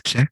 Check.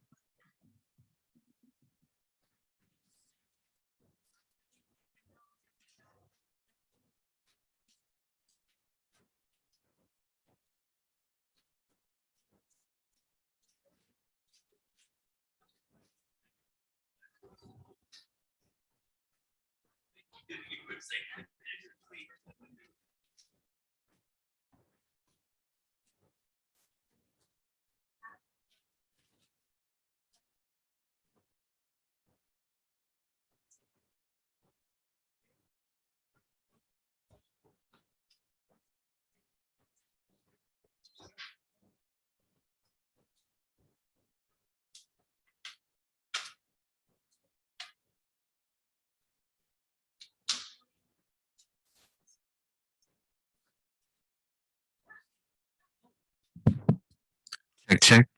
Check, check.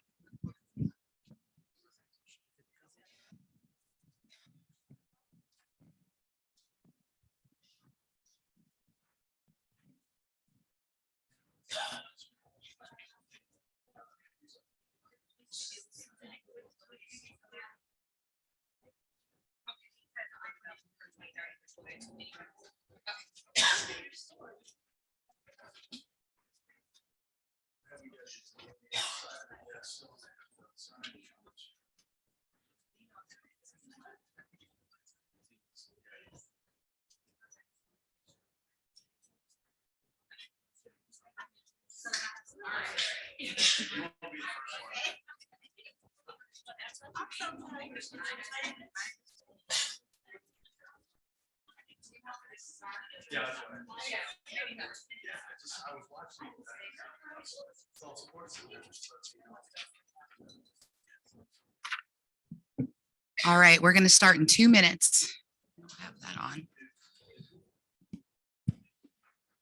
All right, we're going to start in 2 minutes. I'll have that on.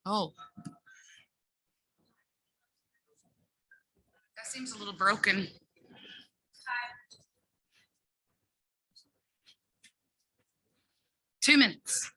Oh. That seems a little broken. Two minutes.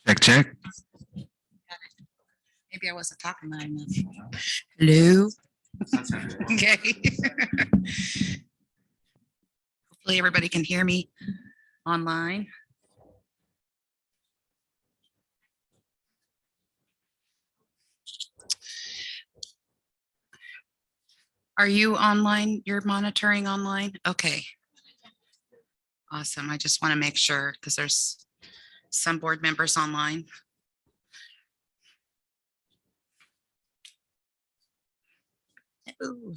Check, check. Maybe I wasn't talking loud enough. Hello. Okay. Hopefully everybody can hear me online. Are you online? You're monitoring online? Okay. Awesome. I just want to make sure because there's some board members online. Ooh.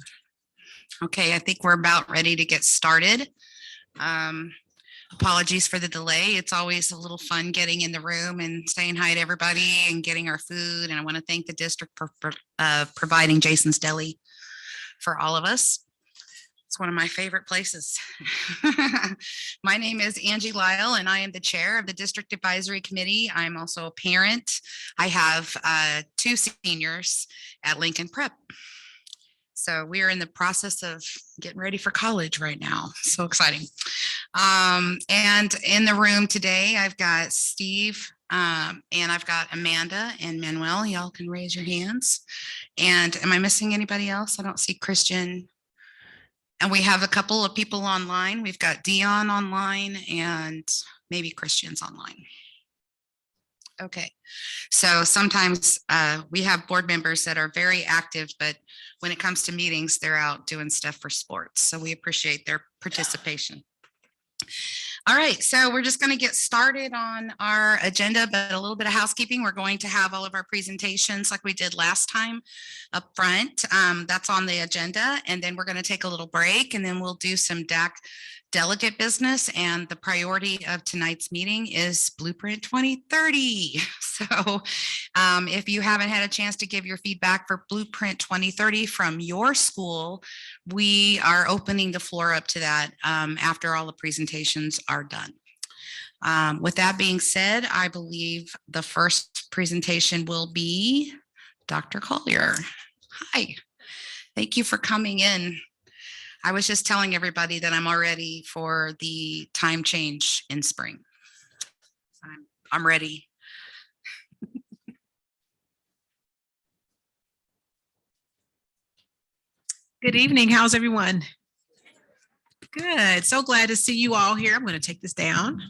Okay, I think we're about ready to get started. Apologies for the delay. It's always a little fun getting in the room and saying hi to everybody and getting our food. And I want to thank the district for providing Jason's Deli for all of us. It's one of my favorite places. My name is Angie Lyle, and I am the chair of the District Advisory Committee. I'm also a parent. I have 2 seniors at Lincoln Prep. So we are in the process of getting ready for college right now. So exciting. And in the room today, I've got Steve, and I've got Amanda and Manuel. Y'all can raise your hands. And am I missing anybody else? I don't see Christian. And we have a couple of people online. We've got Dion online and maybe Christian's online. Okay. So sometimes we have board members that are very active, but when it comes to meetings, they're out doing stuff for sports. So we appreciate their participation. All right, so we're just going to get started on our agenda, but a little bit of housekeeping. We're going to have all of our presentations like we did last time up front. That's on the agenda, and then we're going to take a little break, and then we'll do some DAC delegate business. And the priority of tonight's meeting is Blueprint 2030. So if you haven't had a chance to give your feedback for Blueprint 2030 from your school, we are opening the floor up to that after all the presentations are done. With that being said, I believe the first presentation will be Dr. Collier. Hi, thank you for coming in. I was just telling everybody that I'm all ready for the time change in spring. I'm ready. Good evening. How's everyone? Good. So glad to see you all here. I'm going to take this down.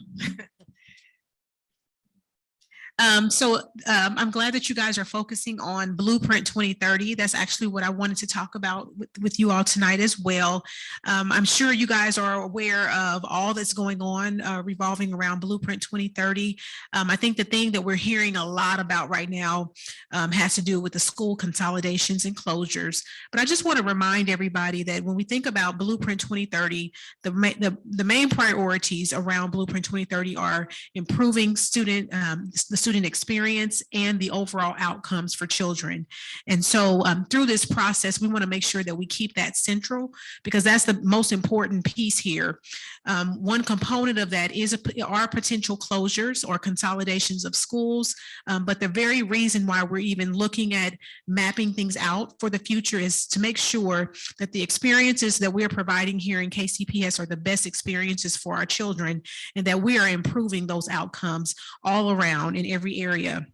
I'm glad that you guys are focusing on Blueprint 2030. That's actually what I wanted to talk about with you all tonight as well. I'm sure you guys are aware of all that's going on revolving around Blueprint 2030. I think the thing that we're hearing a lot about right now has to do with the school consolidations and closures. But I just want to remind everybody that when we think about Blueprint 2030, the main priorities around Blueprint 2030 are improving the student experience and the overall outcomes for children. And so through this process, we want to make sure that we keep that central, because that's the most important piece here. One component of that are potential closures or consolidations of schools. But the very reason why we're even looking at mapping things out for the future is to make sure that the experiences that we're providing here in KCPS are the best experiences for our children, and that we are improving those outcomes all around in every area.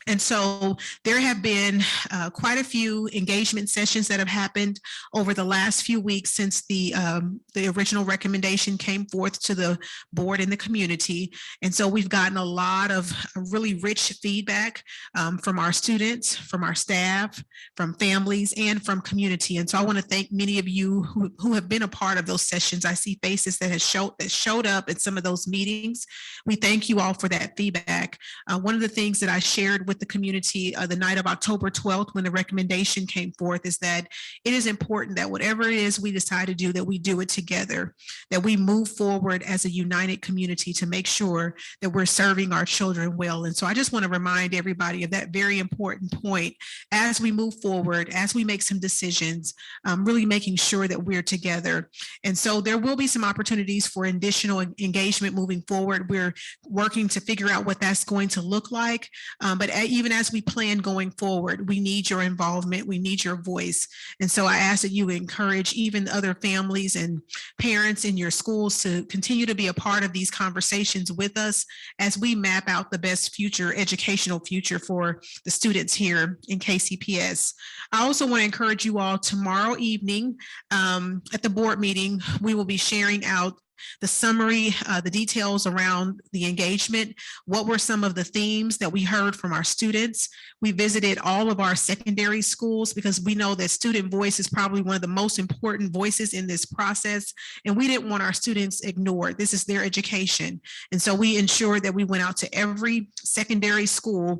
And so there have been quite a few engagement sessions that have happened over the last few weeks since the original recommendation came forth to the board and the community. And so we've gotten a lot of really rich feedback from our students, from our staff, from families, and from community. And so I want to thank many of you who have been a part of those sessions. I see faces that showed up at some of those meetings. We thank you all for that feedback. One of the things that I shared with the community the night of October 12th, when the recommendation came forth, is that it is important that whatever it is we decide to do, that we do it together, that we move forward as a united community to make sure that we're serving our children well. And so I just want to remind everybody of that very important point as we move forward, as we make some decisions, really making sure that we're together. And so there will be some opportunities for additional engagement moving forward. We're working to figure out what that's going to look like. But even as we plan going forward, we need your involvement, we need your voice. And so I ask that you encourage even other families and parents in your schools to continue to be a part of these conversations with us as we map out the best educational future for the students here in KCPS. I also want to encourage you all tomorrow evening at the board meeting, we will be sharing out the summary, the details around the engagement. What were some of the themes that we heard from our students? We visited all of our secondary schools because we know that student voice is probably one of the most important voices in this process, and we didn't want our students ignored. This is their education. And so we ensured that we went out to every secondary school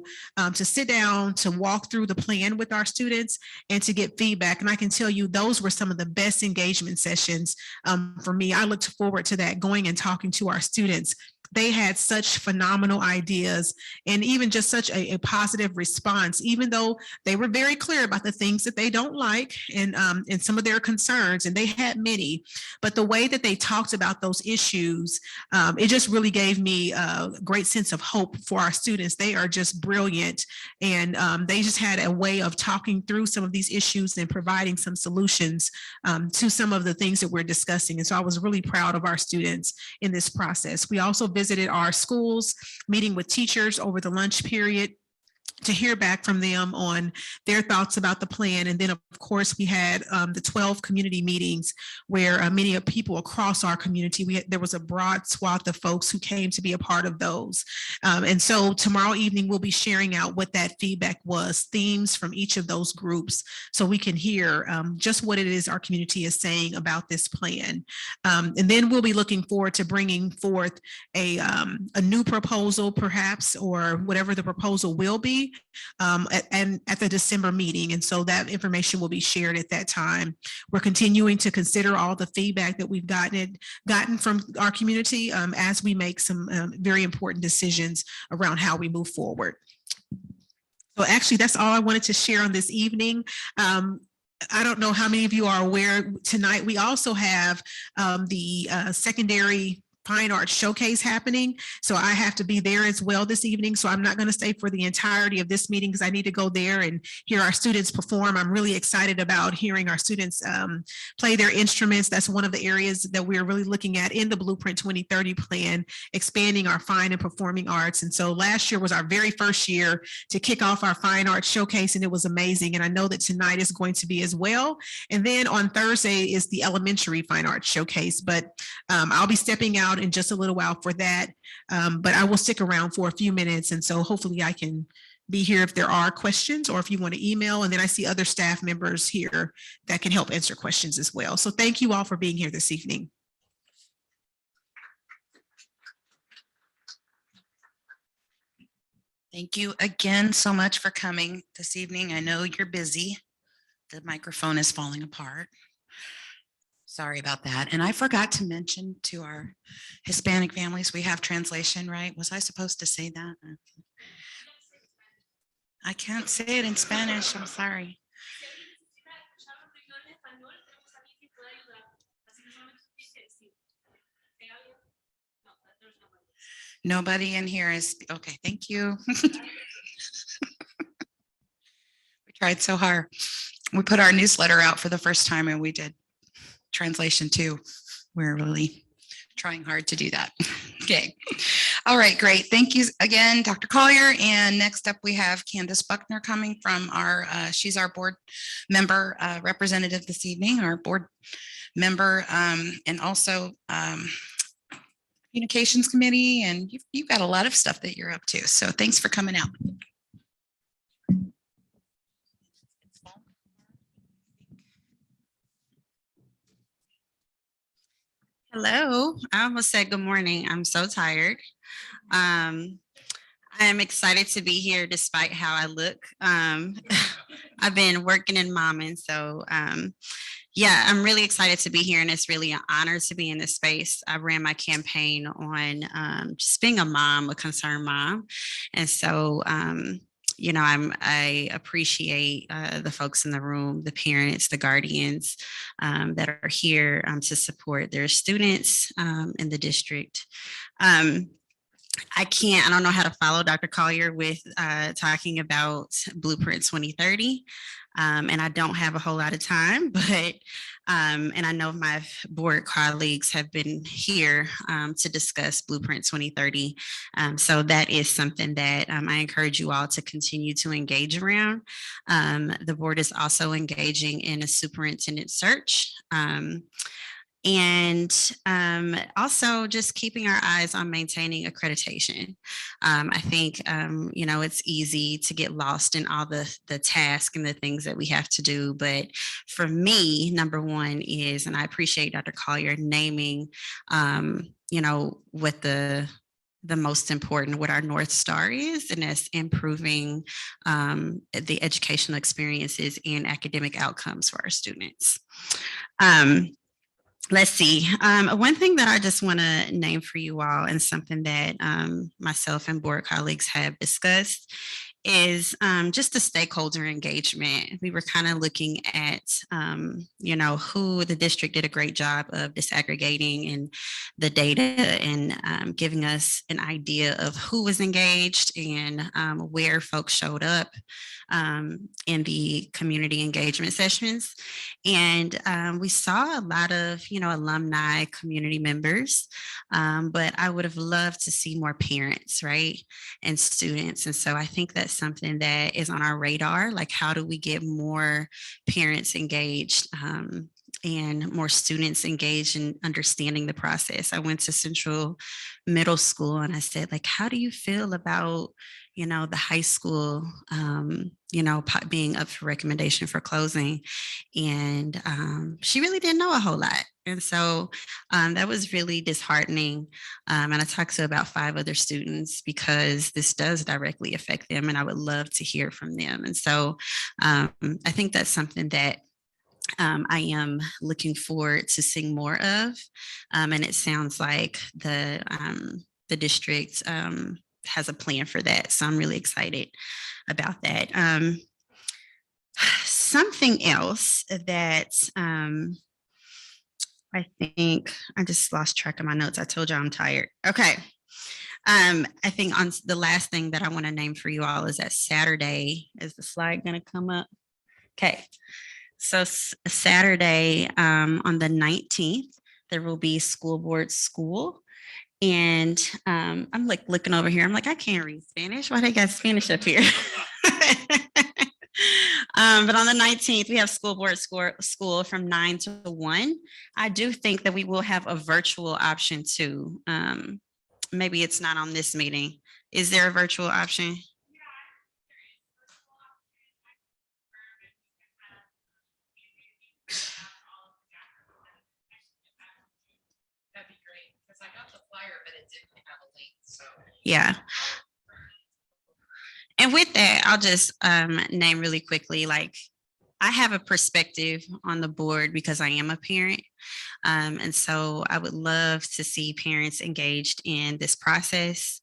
to sit down, to walk through the plan with our students and to get feedback. And I can tell you those were some of the best engagement sessions for me. I looked forward to that, going and talking to our students they had such phenomenal ideas and even just such a positive response, even though they were very clear about the things that they don't like and some of their concerns, and they had many. But the way that they talked about those issues, it just really gave me a great sense of hope for our students. They are just brilliant, and they just had a way of talking through some of these issues and providing some solutions to some of the things that we're discussing. And so I was really proud of our students in this process. We also visited our schools, meeting with teachers over the lunch period to hear back from them on their thoughts about the plan. And then, of course, we had the 12 community meetings where many of people across our community, there was a broad swath of folks who came to be a part of those. And so tomorrow evening, we'll be sharing out what that feedback was, themes from each of those groups, so we can hear just what it is our community is saying about this plan. And then we'll be looking forward to bringing forth a new proposal, perhaps, or whatever the proposal will be, at the December meeting. And so that information will be shared at that time. We're continuing to consider all the feedback that we've gotten from our community as we make some very important decisions around how we move forward. So actually, that's all I wanted to share on this evening. I don't know how many of you are aware, tonight we also have the secondary Fine Arts Showcase happening. So I have to be there as well this evening. So I'm not going to stay for the entirety of this meeting because I need to go there and hear our students perform. I'm really excited about hearing our students play their instruments. That's one of the areas that we're really looking at in the Blueprint 2030 plan, expanding our fine and performing arts. And so last year was our very first year to kick off our Fine Arts Showcase, and it was amazing. And I know that tonight is going to be as well. And then on Thursday is the Elementary Fine Arts Showcase, but I'll be stepping out in just a little while for that, but I will stick around for a few minutes, and so hopefully I can be here if there are questions or if you want to email, and then I see other staff members here that can help answer questions as well. So thank you all for being here this evening. Thank you again so much for coming this evening. I know you're busy. The microphone is falling apart. Sorry about that. And I forgot to mention to our Hispanic families, we have translation, right? Was I supposed to say that? I can't say it in Spanish. I'm sorry. Nobody in here is, okay, thank you. We tried so hard. We put our newsletter out for the first time and we did translation too. We're really trying hard to do that. Okay. All right, great. Thank you again, Dr. Collier. And next up we have Candace Buckner coming from she's our board member representative this evening, our board member, and also communications committee. And you've got a lot of stuff that you're up to. So thanks for coming out. Hello, I almost said good morning. I'm so tired. I am excited to be here despite how I look. I've been working in momming, so yeah, I'm really excited to be here, and it's really an honor to be in this space. I ran my campaign on just being a mom, a concerned mom, and so you know, I appreciate the folks in the room, the parents, the guardians that are here to support their students in the district. I don't know how to follow Dr. Collier with talking about Blueprint 2030. And I don't have a whole lot of time, but, and I know my board colleagues have been here to discuss Blueprint 2030. So that is something that I encourage you all to continue to engage around. The board is also engaging in a superintendent search. And also just keeping our eyes on maintaining accreditation. I think, you know, it's easy to get lost in all the tasks and the things that we have to do. But for me, number one is, and I appreciate Dr. Collier naming, you know, what the most important, what our North Star is, and that's improving the educational experiences and academic outcomes for our students. let's see. One thing that I just want to name for you all, and something that myself and board colleagues have discussed, is just the stakeholder engagement. We were kind of looking at, who the district did a great job of disaggregating and the data, and giving us an idea of who was engaged, and where folks showed up in the community engagement sessions. And we saw a lot of, alumni, community members, but I would have loved to see more parents, right, and students. And so I think that's something that is on our radar. Like, how do we get more parents engaged, and more students engaged in understanding the process? I went to Central Middle School and I said, like, how do you feel about, the high school, being up for recommendation for closing? And she really didn't know a whole lot. And so that was really disheartening. And I talked to about 5 other students, because this does directly affect them, and I would love to hear from them. And so I think that's something that I am looking forward to seeing more of. And it sounds like the district has a plan for that. So I'm really excited about that. Something else that I think I just lost track of my notes. I told you I'm tired. Okay. I think on the last thing that I want to name for you all is that Saturday. Is the slide going to come up? Okay. So Saturday, on the 19th, there will be school board school. And I'm like looking over here. I'm like, I can't read Spanish. Why they got Spanish up here? But on the 19th, we have school board school from 9 to 1. I do think that we will have a virtual option too. Maybe it's not on this meeting. Is there a virtual option? That'd be great, because I got the flyer, but it didn't have a link. So Yeah. And with that, I'll just name really quickly, like, I have a perspective on the board because I am a parent. And so I would love to see parents engaged in this process,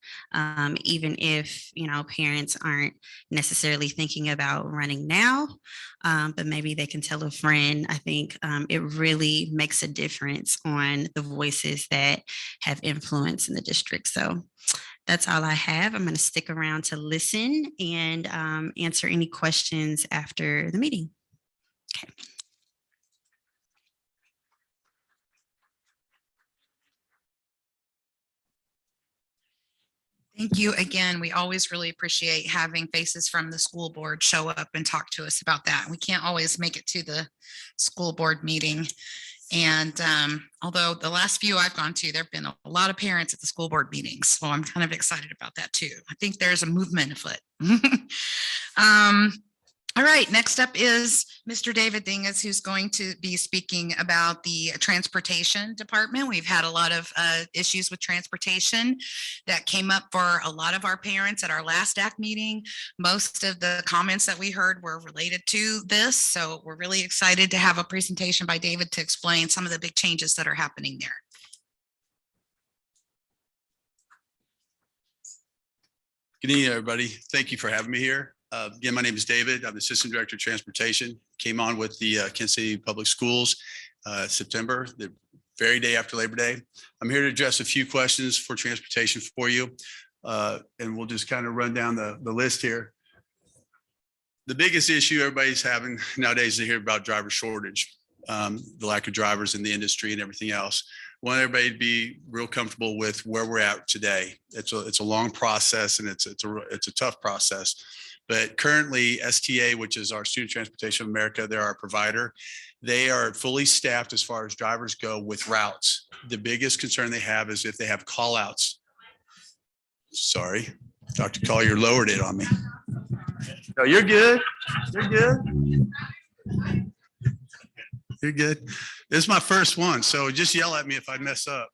even if, parents aren't necessarily thinking about running now, but maybe they can tell a friend. I think it really makes a difference on the voices that have influence in the district. So that's all I have. I'm going to stick around to listen and answer any questions after the meeting. Okay. thank you again. We always really appreciate having faces from the school board show up and talk to us about that. We can't always make it to the school board meeting. And although the last few I've gone to, there have been a lot of parents at the school board meetings. So I'm kind of excited about that too. I think there's a movement afoot. All right, next up is Mr. David Dingus, who's going to be speaking about the transportation department. We've had a lot of issues with transportation that came up for a lot of our parents at our last DAC meeting. Most of the comments that we heard were related to this. So we're really excited to have a presentation by David to explain some of the big changes that are happening there. Good evening, everybody. Thank you for having me here. Again, my name is David. I'm the Assistant Director of Transportation. Came on with the Kansas City Public Schools September, the very day after Labor Day. I'm here to address a few questions for transportation for you. And we'll just kind of run down the list here. The biggest issue everybody's having nowadays is to hear about driver shortage, the lack of drivers in the industry and everything else. I want everybody to be real comfortable with where we're at today. It's a long process, and it's a tough process. But currently, STA, which is our Student Transportation of America, they're our provider. They are fully staffed as far as drivers go with routes. The biggest concern they have is if they have call outs. Sorry, Dr. Collier lowered it on me. No, you're good. You're good. You're good. This is my first one, so just yell at me if I mess up.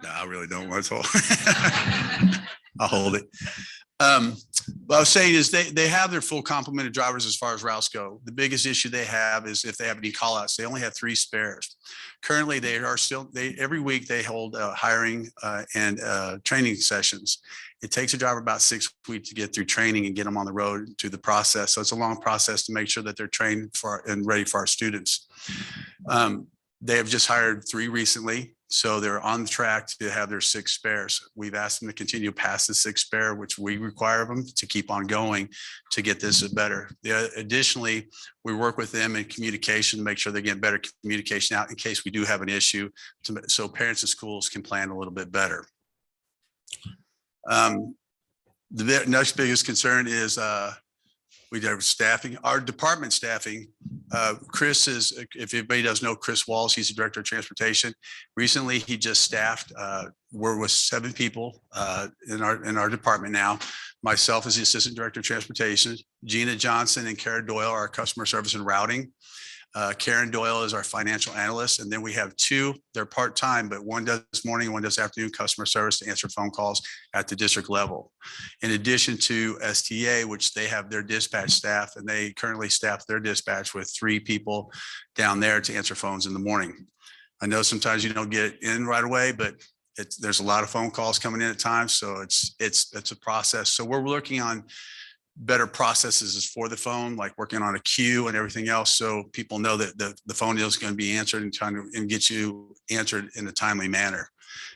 No, I really don't want to. I'll hold it. What I was saying is they have their full complement of drivers as far as routes go. The biggest issue they have is if they have any call outs, they only have 3 spares. Currently, every week they hold hiring and training sessions. It takes a driver about 6 weeks to get through training and get them on the road to the process. So it's a long process to make sure that they're trained for and ready for our students. They have just hired 3 recently. So they're on the track to have their 6 spares. We've asked them to continue past the 6 spare, which we require of them to keep on going to get this better. Additionally, we work with them in communication to make sure they get better communication out in case we do have an issue, so parents and schools can plan a little bit better. The next biggest concern is we have staffing, our department staffing. Chris is, if anybody doesn't know, Chris Walls, he's the director of transportation. Recently, he just staffed, we're with 7 people in our department now. Myself as the assistant director of transportation, Gina Johnson and Kara Doyle, our customer service and routing. Karen Doyle is our financial analyst. And then we have 2, they're part-time, but one does morning, one does afternoon customer service to answer phone calls at the district level. In addition to STA, which they have their dispatch staff, and they currently staff their dispatch with 3 people down there to answer phones in the morning. I know sometimes you don't get in right away, but there's a lot of phone calls coming in at times. So it's a process. So we're working on better processes for the phone, like working on a queue and everything else. So people know that the phone is going to be answered and get you answered in a timely manner.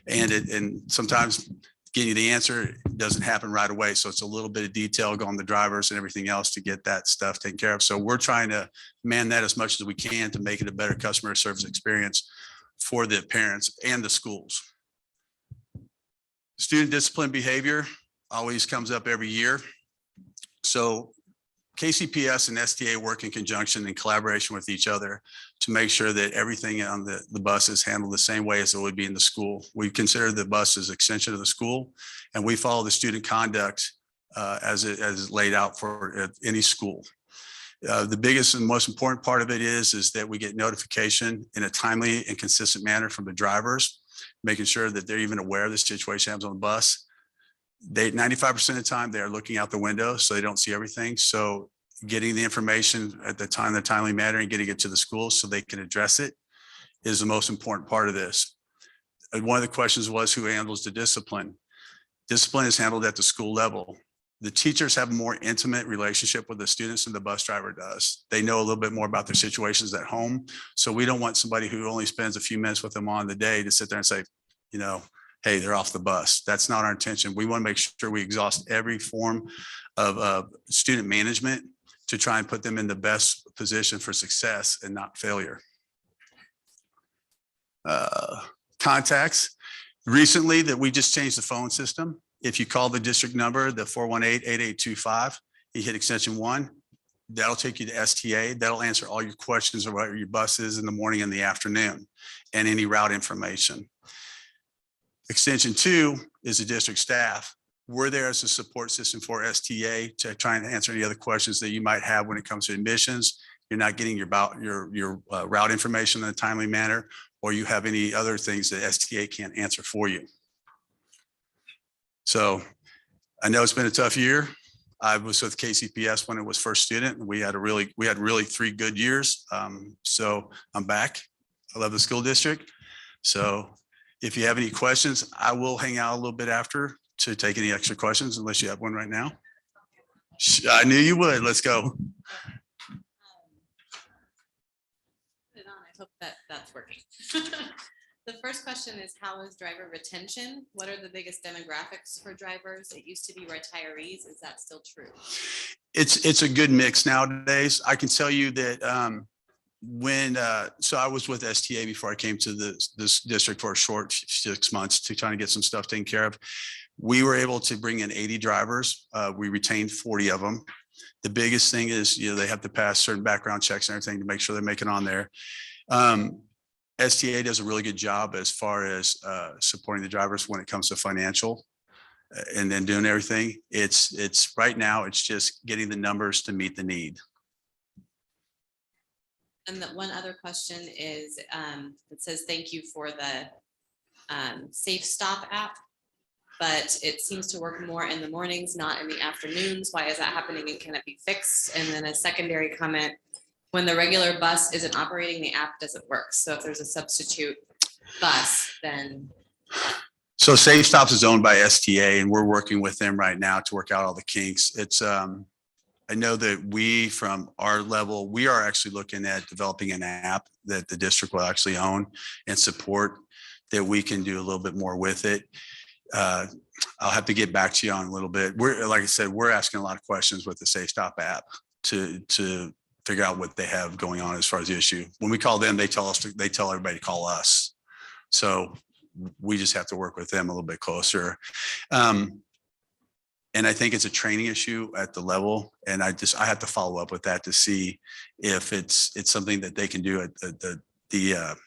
And sometimes getting you the answer doesn't happen right away. So it's a little bit of detail going the drivers and everything else to get that stuff taken care of. So we're trying to man that as much as we can to make it a better customer service experience for the parents and the schools. Student discipline behavior always comes up every year. So KCPS and STA work in conjunction and collaboration with each other to make sure that everything on the bus is handled the same way as it would be in the school. We consider the bus as extension of the school, and we follow the student conduct as laid out for any school. The biggest and most important part of it is that we get notification in a timely and consistent manner from the drivers, making sure that they're even aware of the situation happens on the bus. 95% of the time they are looking out the window, so they don't see everything. So getting the information at the timely manner and getting it to the schools so they can address it is the most important part of this. And one of the questions was who handles the discipline. Discipline is handled at the school level. The teachers have a more intimate relationship with the students than the bus driver does. They know a little bit more about their situations at home. So we don't want somebody who only spends a few minutes with them on the day to sit there and say, you know, hey, they're off the bus. That's not our intention. We want to make sure we exhaust every form of student management to try and put them in the best position for success and not failure. Contacts. Recently that we just changed the phone system. If you call the district number, the 418-8825, you hit extension 1, that'll take you to STA. That'll answer all your questions about your buses in the morning and the afternoon and any route information. Extension 2 is the district staff. We're there as a support system for STA to try and answer any other questions that you might have when it comes to admissions. You're not getting your route information in a timely manner, or you have any other things that STA can't answer for you. So I know it's been a tough year. I was with KCPS when it was first student. We had really 3 good years. So I'm back. I love the school district. So if you have any questions, I will hang out a little bit after to take any extra questions, unless you have one right now. I knew you would. Let's go. I hope that's working. The first question is, how is driver retention? What are the biggest demographics for drivers? It used to be retirees. Is that still true? It's a good mix nowadays. I can tell you that so I was with STA before I came to this district for a short 6 months to try to get some stuff taken care of. We were able to bring in 80 drivers. We retained 40 of them. The biggest thing is, they have to pass certain background checks and everything to make sure they're making on there. STA does a really good job as far as supporting the drivers when it comes to financial and then doing everything. It's right now, it's just getting the numbers to meet the need. And the one other question is, it says, thank you for the Safe Stop app. but it seems to work more in the mornings, not in the afternoons. Why is that happening and can it be fixed? And then a secondary comment, when the regular bus isn't operating, the app doesn't work. So if there's a substitute bus, then. So Safe Stops is owned by STA and we're working with them right now to work out all the kinks. It's, I know that we, from our level, we are actually looking at developing an app that the district will actually own and support, that we can do a little bit more with it. I'll have to get back to you on a little bit. We're, like I said, we're asking a lot of questions with the Safe Stop app to figure out what they have going on as far as the issue. When we call them, they tell everybody to call us. So we just have to work with them a little bit closer. And I think it's a training issue at the level. And I have to follow up with that to see if it's something that they can do at the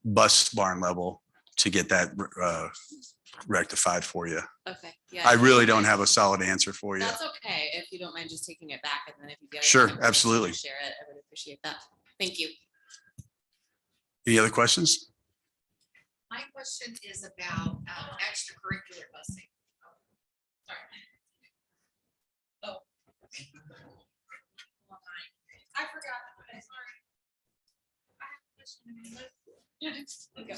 bus barn level to get that rectified for you. Okay. Yeah. I really don't have a solid answer for you. That's okay. If you don't mind just taking it back and then if you get. Sure, information to absolutely. Share it. I would appreciate that. Thank you. Any other questions? My question is about extracurricular busing. Sorry. Oh. I forgot. I'm sorry. I have a question. Okay.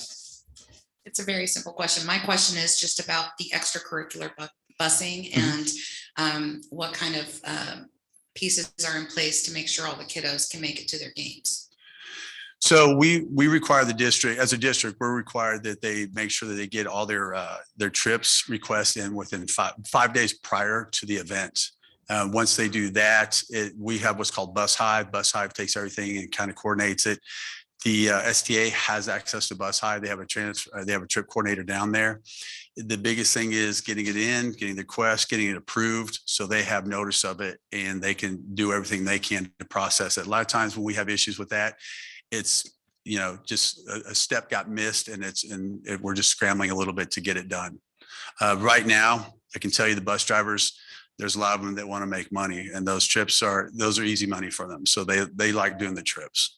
It's a very simple question. My question is just about the extracurricular busing and what kind of pieces are in place to make sure all the kiddos can make it to their games. So we require the district, as a district, we're required that they make sure that they get all their trips requests in within five days prior to the event. Once they do that, we have what's called Bus Hive. Bus Hive takes everything and kind of coordinates it. The STA has access to Bus Hive. They have a trip coordinator down there. The biggest thing is getting it in, getting the request, getting it approved, so they have notice of it and they can do everything they can to process it. A lot of times when we have issues with that, it's, you know, just a step got missed and we're just scrambling a little bit to get it done. Right now, I can tell you the bus drivers, there's a lot of them that want to make money, and those are easy money for them. So they like doing the trips.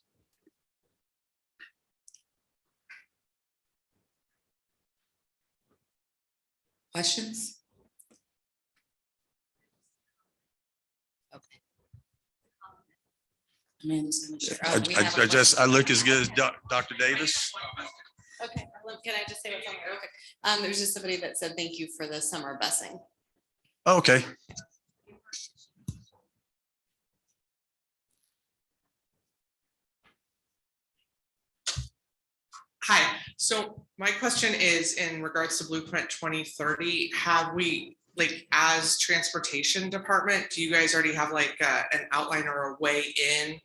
Questions? Okay. Amanda's gonna share. Oh, we have a question. I look as good as Dr. Davis. Okay. Can I just say what's on there? Okay. There's just somebody that said thank you for the summer busing. Okay. Hi, so my question is in regards to Blueprint 2030, have we, like, as transportation department, do you guys already have like an outline or a way in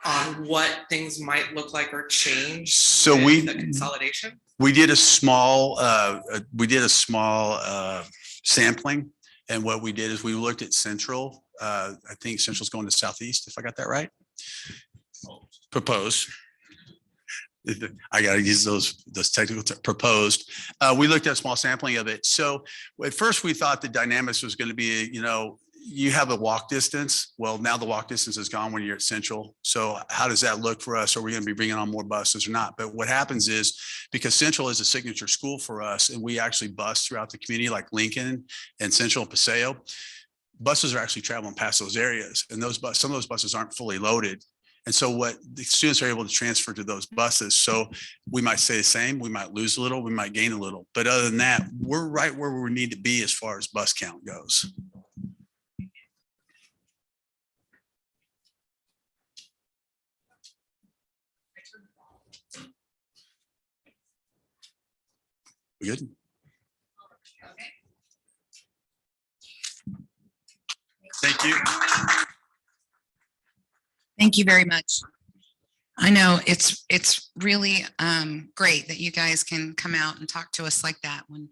on what things might look like or change? So with the consolidation? We did a small sampling, and what we did is we looked at Central. I think Central's going to Southeast, if I got that right. Proposed. I got to use those technical proposed. We looked at a small sampling of it. So at first we thought the dynamics was going to be, you know, you have a walk distance. Well, now the walk distance is gone when you're at Central. So how does that look for us? Are we going to be bringing on more buses or not? But what happens is, because Central is a signature school for us, and we actually bus throughout the community, like Lincoln and Central and Paseo, buses are actually traveling past those areas, and some of those buses aren't fully loaded. And so what the students are able to transfer to those buses. So we might stay the same, we might lose a little, we might gain a little. But other than that, we're right where we need to be as far as bus count goes. Good. Thank you. Thank you very much. I know it's really great that you guys can come out and talk to us like that, when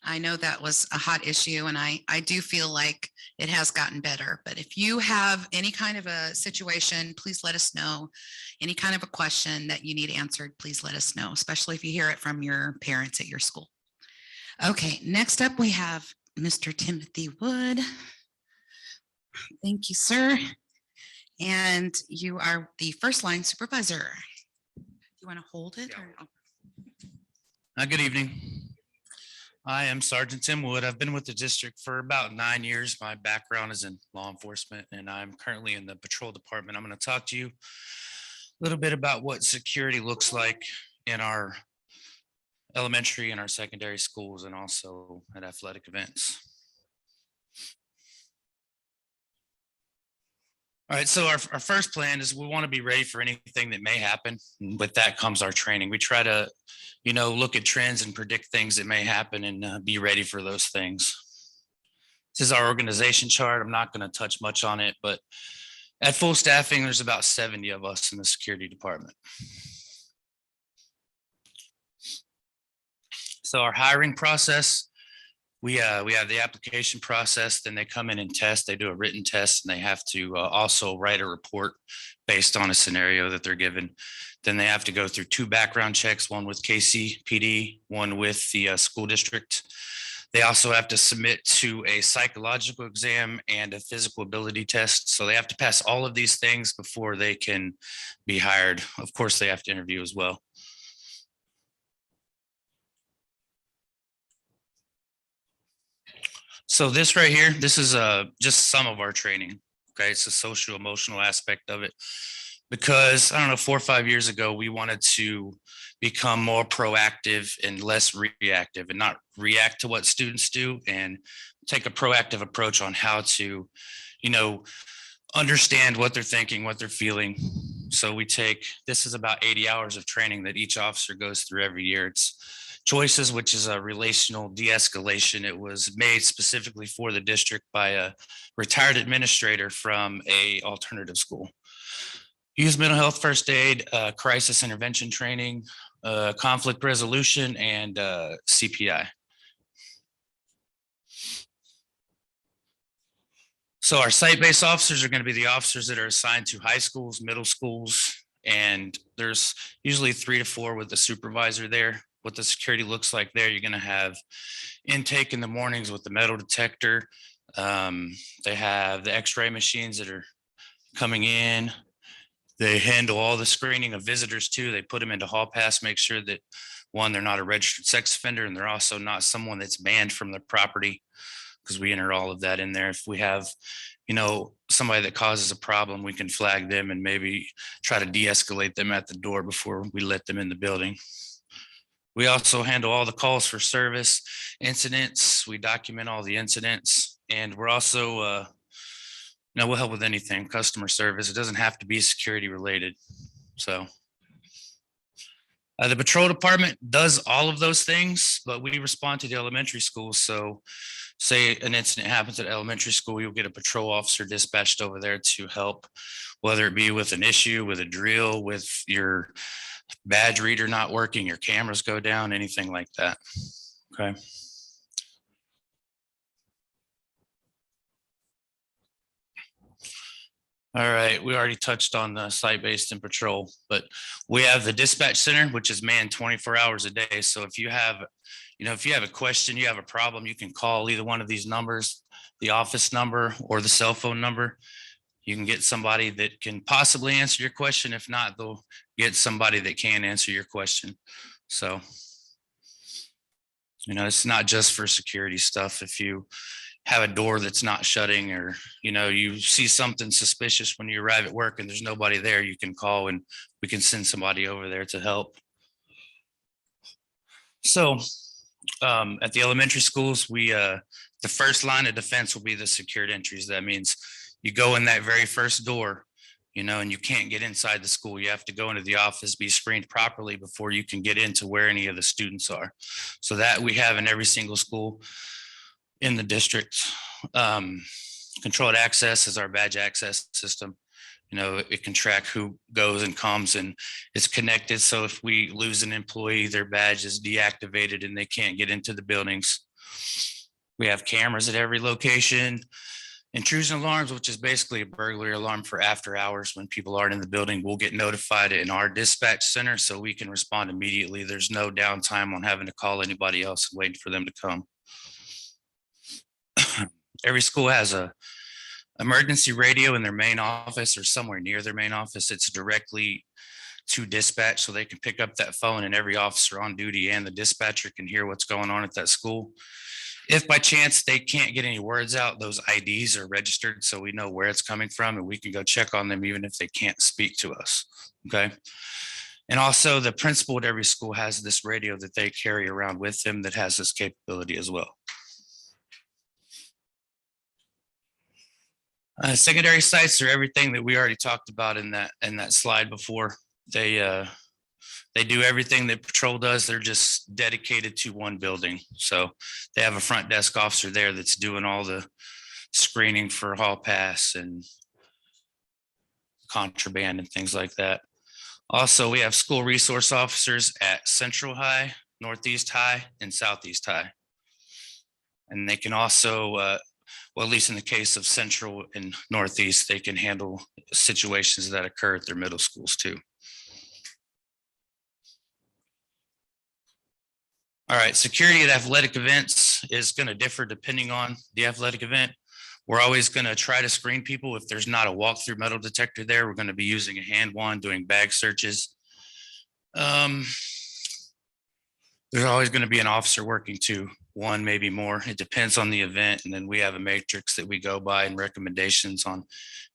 I know that was a hot issue, and I do feel like it has gotten better. But if you have any kind of a situation, please let us know. Any kind of a question that you need answered, please let us know, especially if you hear it from your parents at your school. Okay, next up we have Mr. Timothy Wood. Thank you, sir. And you are the first line supervisor. You want to hold it? Or? Good evening. I am Sergeant Tim Wood. I've been with the district for about 9 years. My background is in law enforcement, and I'm currently in the patrol department. I'm going to talk to you a little bit about what security looks like in our elementary and our secondary schools, and also at athletic events. All right, so our first plan is we want to be ready for anything that may happen. And with that comes our training. We try to, look at trends and predict things that may happen and be ready for those things. This is our organization chart. I'm not going to touch much on it, but at full staffing, there's about 70 of us in the security department. So our hiring process, we have the application process, then they come in and test, they do a written test, and they have to also write a report based on a scenario that they're given. Then they have to go through 2 background checks, one with KCPD, one with the school district. They also have to submit to a psychological exam and a physical ability test. So they have to pass all of these things before they can be hired. Of course, they have to interview as well. So this right here, this is just some of our training. Okay, it's a social emotional aspect of it. Because I don't know, 4 or 5 years ago, we wanted to become more proactive and less reactive, and not react to what students do, and take a proactive approach on how to, understand what they're thinking, what they're feeling. So this is about 80 hours of training that each officer goes through every year. It's Choices, which is a relational de-escalation. It was made specifically for the district by a retired administrator from a alternative school. Youth mental health first aid, crisis intervention training, conflict resolution, and CPI. So our site-based officers are going to be the officers that are assigned to high schools, middle schools, and there's usually 3 to 4 with the supervisor there. What the security looks like there, you're going to have intake in the mornings with the metal detector. They have the x-ray machines that are coming in. They handle all the screening of visitors too. They put them into hall pass, make sure that, one, they're not a registered sex offender, and they're also not someone that's banned from the property, because we enter all of that in there. If we have, somebody that causes a problem, we can flag them and maybe try to de-escalate them at the door before we let them in the building. We also handle all the calls for service incidents. We document all the incidents, and we're also, we'll help with anything, customer service. It doesn't have to be security related. So the patrol department does all of those things, but we respond to the elementary schools. So say an incident happens at elementary school, you'll get a patrol officer dispatched over there to help, whether it be with an issue, with a drill, with your badge reader not working, your cameras go down, anything like that. Okay. All right, we already touched on the site-based and patrol, but we have the dispatch center, which is manned 24 hours a day. So if you have, a question, you have a problem, you can call either one of these numbers, the office number or the cell phone number. You can get somebody that can possibly answer your question. If not, they'll get somebody that can answer your question. So, it's not just for security stuff. If you have a door that's not shutting, or, you see something suspicious when you arrive at work and there's nobody there, you can call and we can send somebody over there to help. So at the elementary schools, the first line of defense will be the secured entries. That means you go in that very first door, and you can't get inside the school. You have to go into the office, be screened properly before you can get into where any of the students are. So that we have in every single school in the district. Controlled access is our badge access system. It can track who goes and comes, and it's connected. So if we lose an employee, their badge is deactivated and they can't get into the buildings. We have cameras at every location. Intrusion alarms, which is basically a burglary alarm for after hours when people aren't in the building, will get notified in our dispatch center so we can respond immediately. There's no downtime on having to call anybody else and waiting for them to come. Every school has a emergency radio in their main office or somewhere near their main office. It's directly to dispatch, so they can pick up that phone and every officer on duty and the dispatcher can hear what's going on at that school. If by chance they can't get any words out, those IDs are registered, so we know where it's coming from and we can go check on them even if they can't speak to us, okay? And also the principal at every school has this radio that they carry around with them that has this capability as well. Secondary sites are everything that we already talked about in that slide before. They do everything that patrol does. They're just dedicated to one building. So they have a front desk officer there that's doing all the screening for hall pass and contraband and things like that. Also, we have school resource officers at Central High, Northeast High, and Southeast High. And they can also, well, at least in the case of Central and Northeast, they can handle situations that occur at their middle schools too. All right, security at athletic events is going to differ depending on the athletic event. We're always going to try to screen people. If there's not a walk-through metal detector there, we're going to be using a hand wand, doing bag searches. There's always going to be an officer working too, one, maybe more. It depends on the event. And then we have a matrix that we go by and recommendations on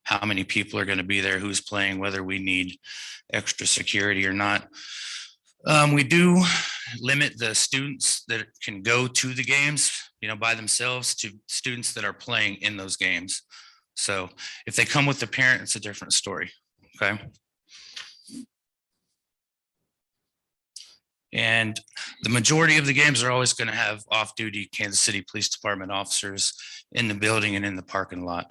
how many people are going to be there, who's playing, whether we need extra security or not. We do limit the students that can go to the games, by themselves, to students that are playing in those games. So if they come with the parent, it's a different story, okay? And the majority of the games are always going to have off-duty Kansas City Police Department officers in the building and in the parking lot.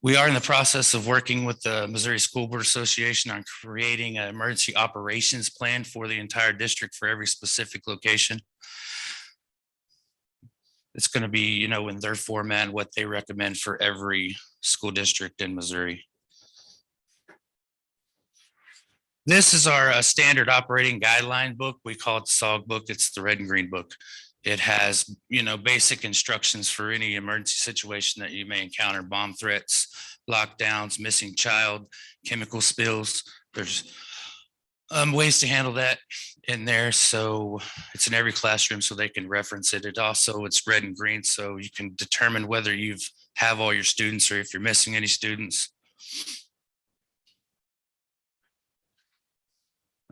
We are in the process of working with the Missouri School Board Association on creating an emergency operations plan for the entire district for every specific location. It's going to be, in their format, what they recommend for every school district in Missouri. This is our standard operating guideline book. We call it the SOG book. It's the red and green book. It has, basic instructions for any emergency situation that you may encounter: bomb threats, lockdowns, missing child, chemical spills. There's ways to handle that in there. So it's in every classroom so they can reference it. It's red and green, so you can determine whether you have all your students or if you're missing any students.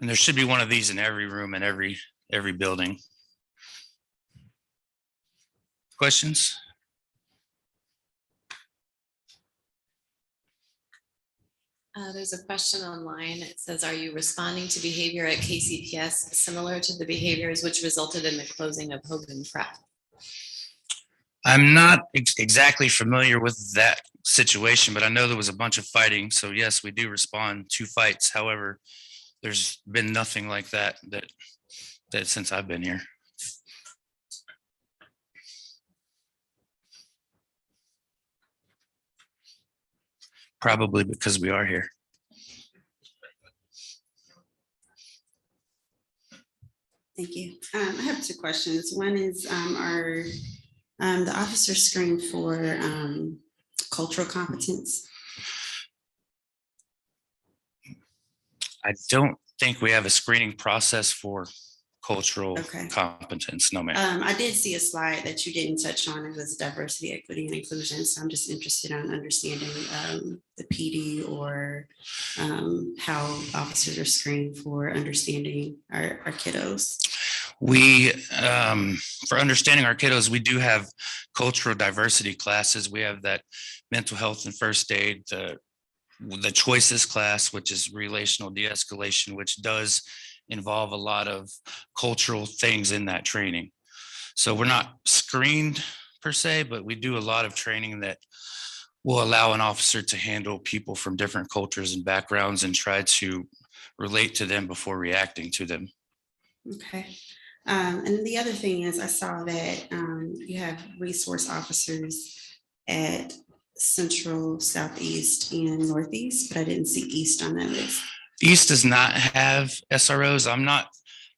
And there should be one of these in every room and every building. Questions? There's a question online. It says, are you responding to behavior at KCPS similar to the behaviors which resulted in the closing of Hogan Prep? I'm not exactly familiar with that situation, but I know there was a bunch of fighting. So yes, we do respond to fights. However, there's been nothing like that since I've been here. Probably because we are here. Thank you. I have two questions. One is, are the officers screened for cultural competence? I don't think we have a screening process for cultural competence. No, ma'am. I did see a slide that you didn't touch on. It was diversity, equity, and inclusion. So I'm just interested in understanding the PD or how officers are screened for understanding our kiddos. We, for understanding our kiddos, we do have cultural diversity classes. We have that mental health and first aid, the choices class, which is relational de-escalation, which does involve a lot of cultural things in that training. So we're not screened per se, but we do a lot of training that will allow an officer to handle people from different cultures and backgrounds and try to relate to them before reacting to them. Okay. And the other thing is, I saw that you have resource officers at Central, Southeast, and Northeast, but I didn't see East on that list. East does not have SROs. I'm not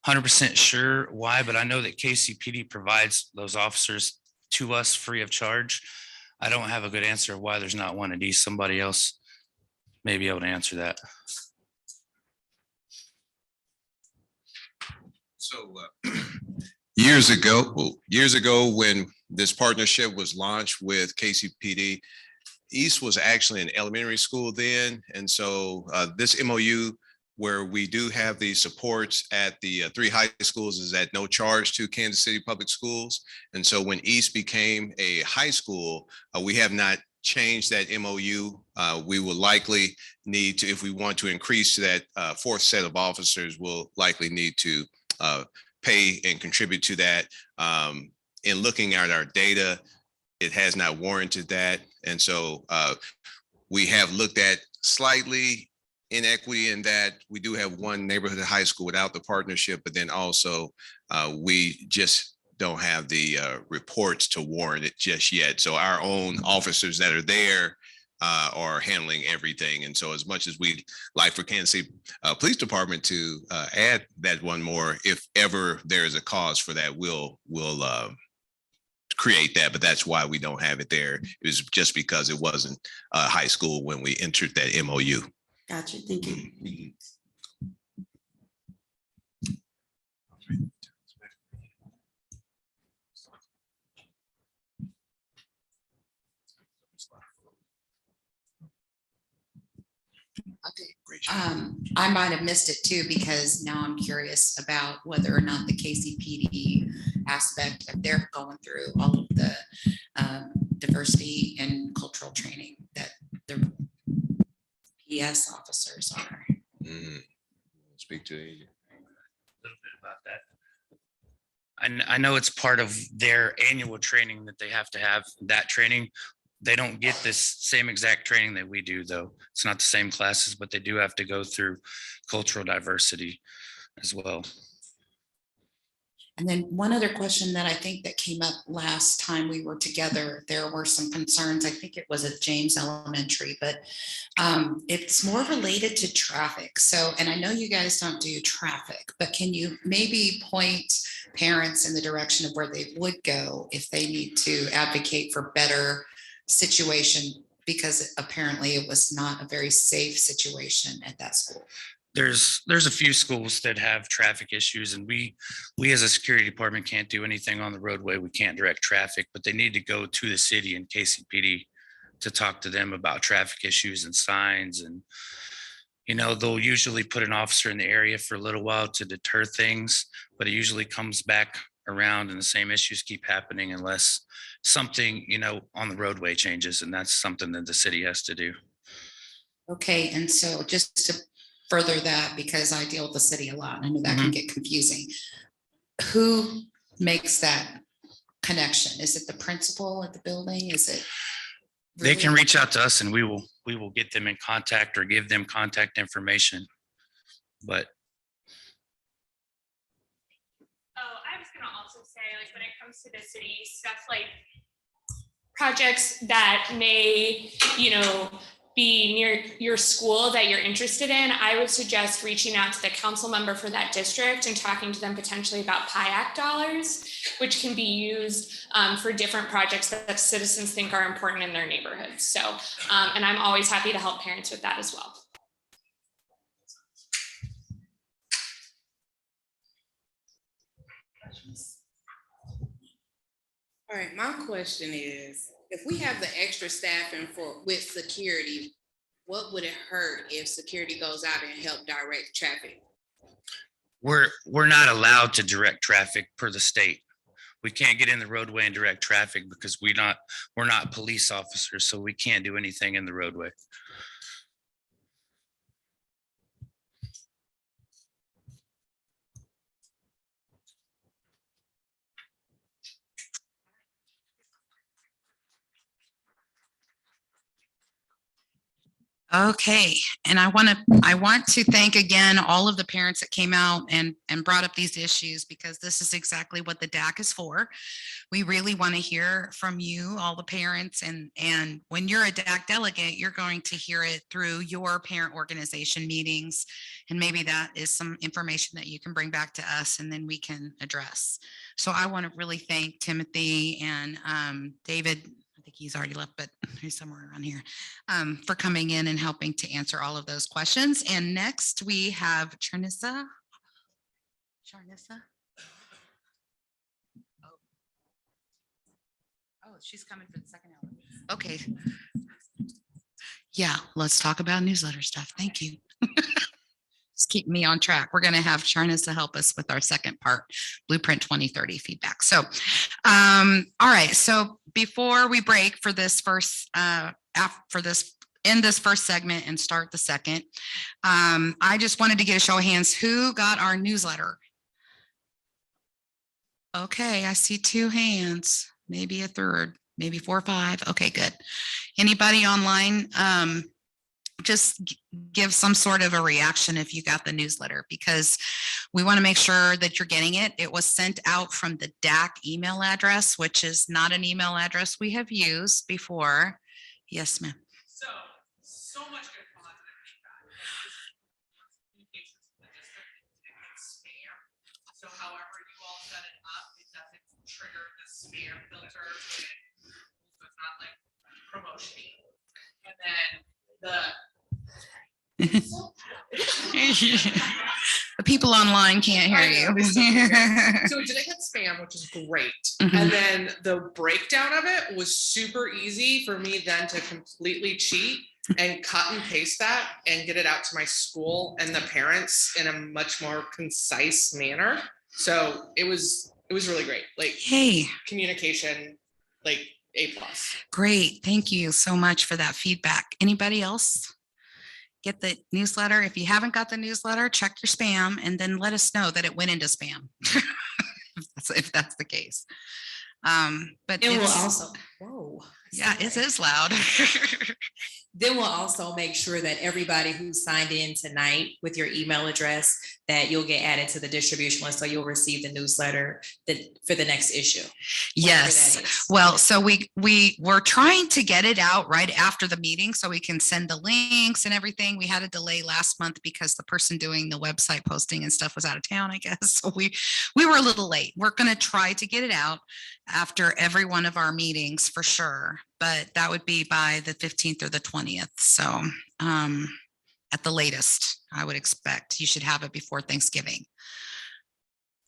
100% sure why, but I know that KCPD provides those officers to us free of charge. I don't have a good answer of why there's not one at East. Somebody else may be able to answer that. So years ago, when this partnership was launched with KCPD, East was actually an elementary school then. And so this MOU, where we do have the supports at the 3 high schools, is at no charge to Kansas City Public Schools. And so when East became a high school, we have not changed that MOU. We will likely need to, if we want to increase that 4th set of officers, we'll likely need to pay and contribute to that. In looking at our data, it has not warranted that. And so we have looked at slightly inequity in that we do have one neighborhood high school without the partnership, but then also we just don't have the reports to warrant it just yet. So our own officers that are there are handling everything. And so as much as we'd like for Kansas City Police Department to add that one more, if ever there is a cause for that, we'll create that, but that's why we don't have it there. It was just because it wasn't high school when we entered that MOU. Gotcha, thank you. I might have missed it too, because now I'm curious about whether or not the KCPD aspect of they're going through all of the diversity and cultural training that the PS officers are. Speak to you. Little bit about that. I know it's part of their annual training that they have to have. That training, they don't get this same exact training that we do, though. It's not the same classes, but they do have to go through cultural diversity as well. And then one other question that I think that came up last time we were together, there were some concerns. I think it was at James Elementary, but it's more related to traffic. So, and I know you guys don't do traffic, but can you maybe point parents in the direction of where they would go if they need to advocate for better situation, because apparently it was not a very safe situation at that school? There's a few schools that have traffic issues, and we as a security department can't do anything on the roadway. We can't direct traffic, but they need to go to the city and KCPD to talk to them about traffic issues and signs. And, you know, they'll usually put an officer in the area for a little while to deter things, but it usually comes back around and the same issues keep happening unless something, you know, on the roadway changes. And that's something that the city has to do. Okay, and so just to further that, because I deal with the city a lot, and I know that can get confusing. Who makes that connection? Is it the principal at the building? Is it? They can reach out to us and we will get them in contact or give them contact information. But I was gonna also say, like, when it comes to the city stuff, like projects that may, you know, be near your school that you're interested in, I would suggest reaching out to the council member for that district and talking to them potentially about PIAC dollars, which can be used for different projects that citizens think are important in their neighborhoods. So, and I'm always happy to help parents with that as well. All right, my question is, if we have the extra staffing with security, what would it hurt if security goes out and help direct traffic? we're not allowed to direct traffic per the state. We can't get in the roadway and direct traffic because we're not police officers, so we can't do anything in the roadway. Okay, and I want to thank again all of the parents that came out and brought up these issues, because this is exactly what the DAC is for. We really want to hear from you, all the parents, and when you're a DAC delegate, you're going to hear it through your parent organization meetings, and maybe that is some information that you can bring back to us and then we can address. So I want to really thank Timothy and David. I think he's already left, but he's somewhere around here, for coming in and helping to answer all of those questions. And next we have Charnissa. Oh, she's coming for the second hour. Okay. Yeah, let's talk about newsletter stuff. Thank you. Just keep me on track. We're going to have Charnissa help us with our second part, Blueprint 2030 feedback. So, all right. So before we break for this first, in this first segment and start the second, I just wanted to get a show of hands. Who got our newsletter? Okay, I see 2 hands, maybe a third, maybe 4 or 5. Okay, good. Anybody online? Just give some sort of a reaction if you got the newsletter, because we want to make sure that you're getting it. It was sent out from the DAC email address, which is not an email address we have used before. Yes, ma'am. So much good positive feedback. Communications with the district, it gets spam. So however you all set it up, it doesn't trigger the spam filter. So it's not like promotion. And then The people online can't hear you. So it didn't hit spam, which is great. Mhm. And then the breakdown of it was super easy for me then to completely cheat and cut and paste that and get it out to my school and the parents in a much more concise manner. So it was really great. Like Hey, communication, like A+. great. Thank you so much for that feedback. Anybody else get the newsletter? If you haven't got the newsletter, check your spam and then let us know that it went into spam. if that's the case. But It will it's- also, whoa. yeah, it is loud. Then we'll also make sure that everybody who signed in tonight with your email address, that you'll get added to the distribution list, so you'll receive the newsletter for the next issue. whatever Yes. that is. Well, so we were trying to get it out right after the meeting so we can send the links and everything. We had a delay last month because the person doing the website posting and stuff was out of town, I guess. So we were a little late. We're going to try to get it out after every one of our meetings for sure, but that would be by the 15th or the 20th. So at the latest, I would expect you should have it before Thanksgiving.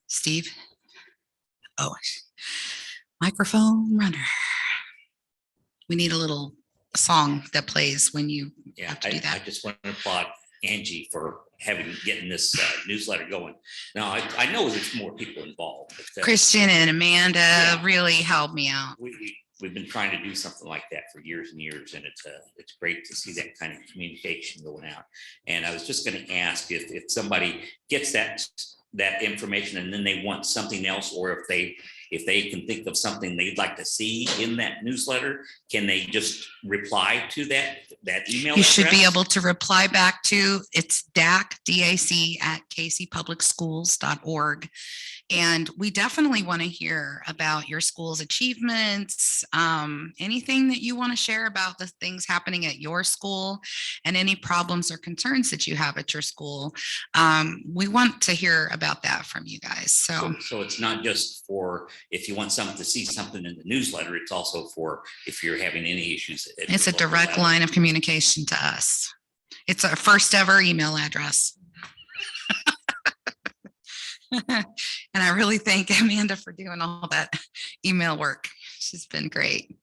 Steve? Oh, microphone runner. We need a little song that plays when you Yeah, have to do I that. just want to applaud Angie for getting this newsletter going. Now, I know there's more people involved. But, Christian and Amanda Yeah. really helped me out. we've been trying to do something like that for years and years, and it's great to see that kind of communication going out. And I was just going to ask if somebody gets that information and then they want something else, or if they can think of something they'd like to see in that newsletter, can they just reply to that email? You should be address? able to reply back to, it's DAC, DAC at kcpublicschools.org. And we definitely want to hear about your school's achievements, anything that you want to share about the things happening at your school, and any problems or concerns that you have at your school. We want to hear about that from you guys. So So it's not just for if you want someone to see something in the newsletter, it's also for if you're having any issues. at it's a your local direct level. line of communication to us. It's our first ever email address. And I really thank Amanda for doing all that email work. She's been great.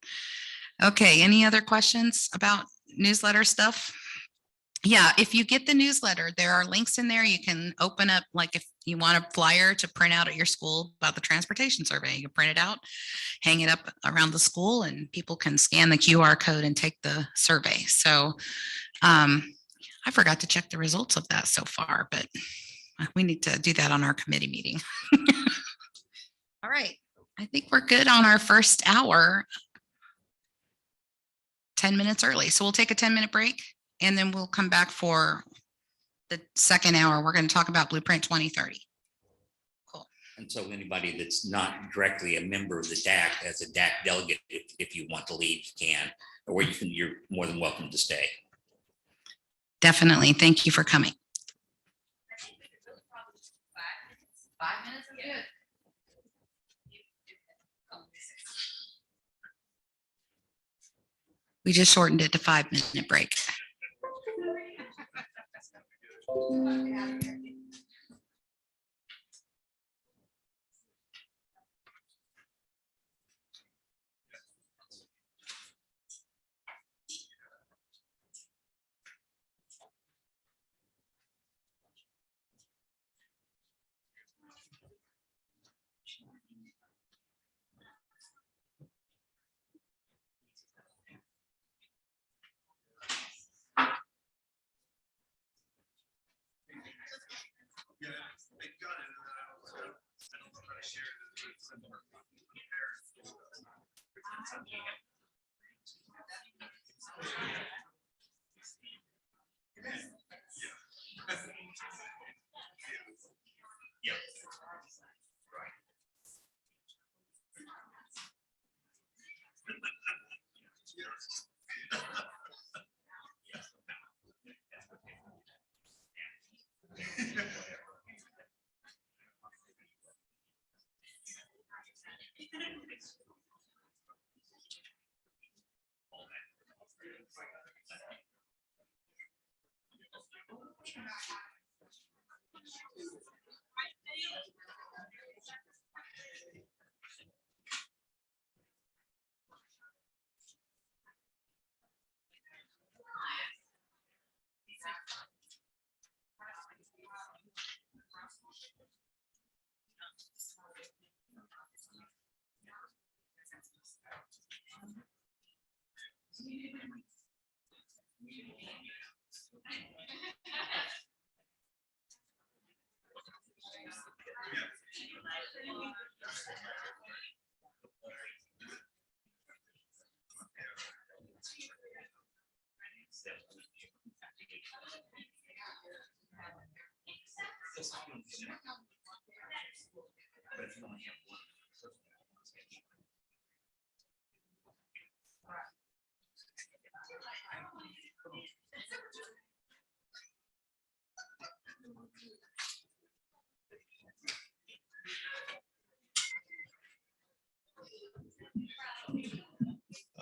Okay, any other questions about newsletter stuff? Yeah, if you get the newsletter, there are links in there. You can open up, like if you want a flyer to print out at your school about the transportation survey, you can print it out, hang it up around the school, and people can scan the QR code and take the survey. So I forgot to check the results of that so far, but we need to do that on our committee meeting. All right, I think we're good on our first hour. 10 minutes early. So we'll take a 10-minute break and then we'll come back for the second hour. We're going to talk about Blueprint 2030. And so anybody that's not directly a member of the DAC, as a DAC delegate, if you want to leave, you can, or you're more than welcome to stay. Definitely. Thank you for coming. 5 minutes is good. We just shortened it to 5-minute break.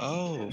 Oh.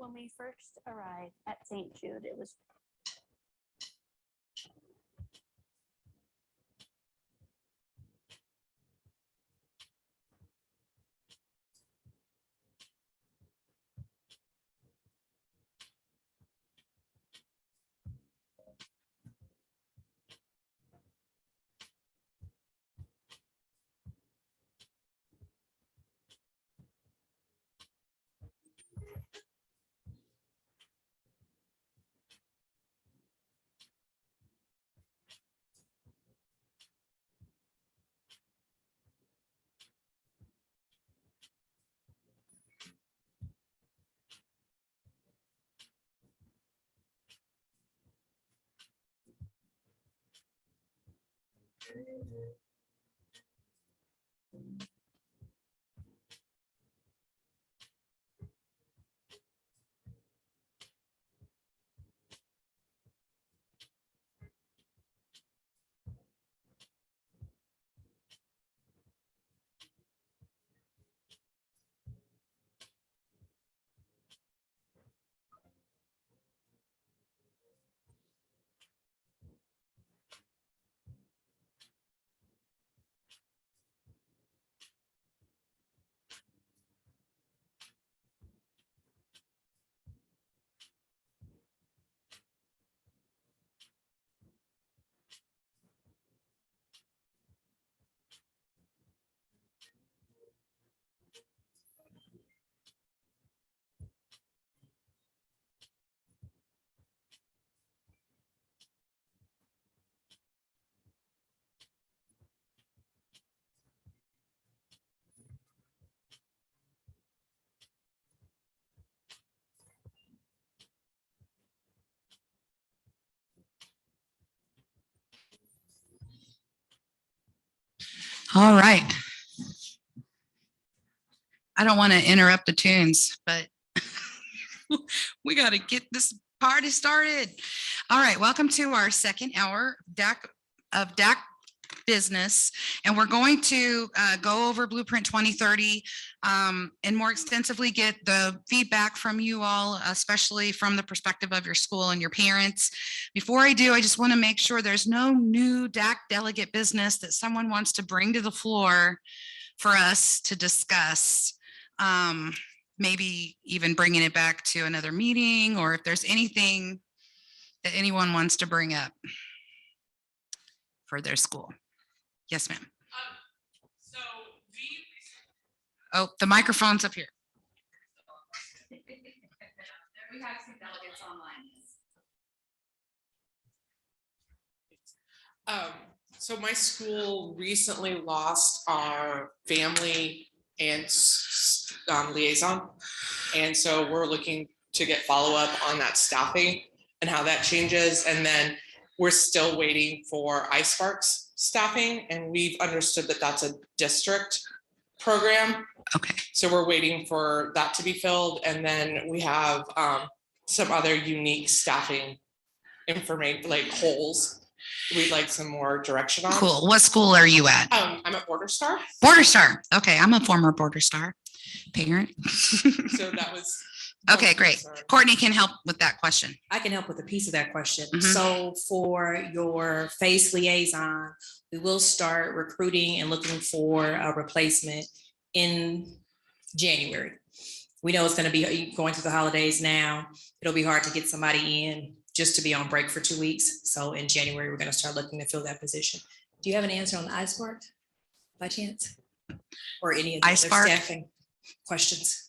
when we first arrived at St. Jude, it was All right. I don't want to interrupt the tunes, but we got to get this party started. All right, welcome to our second hour DAC business, and we're going to go over Blueprint 2030 and more extensively get the feedback from you all, especially from the perspective of your school and your parents. Before I do, I just want to make sure there's no new DAC delegate business that someone wants to bring to the floor for us to discuss. Maybe even bringing it back to another meeting, or if there's anything that anyone wants to bring up for their school. Yes, ma'am. Oh, the microphone's up here. We have some delegates online. So my school recently lost our family and liaison. And so we're looking to get follow-up on that staffing and how that changes. And then we're still waiting for iSparks staffing, and we've understood that that's a district program. Okay. So we're waiting for that to be filled. And then we have some other unique staffing information, like holes. We'd like some more direction on. Cool. What school are you at? I'm at Border Star. Border Star. Okay, I'm a former Border Star parent. So that was. Okay, great. Courtney can help with that question. I can help with a piece of that question. Mhm. So for your FACE liaison, we will start recruiting and looking for a replacement in January. We know it's going to be going through the holidays now. It'll be hard to get somebody in just to be on break for 2 weeks. So in January, we're going to start looking to fill that position. Do you have an answer on the iSpark by chance? Or any of the other iSpark? staffing questions?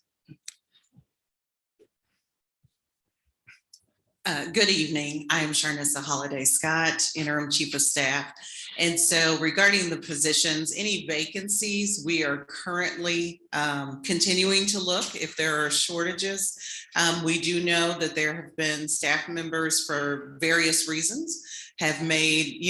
Good evening. I am Sharnessa Holiday Scott, Interim Chief of Staff. And so regarding the positions, any vacancies, we are currently continuing to look if there are shortages. We do know that there have been staff members for various reasons have made,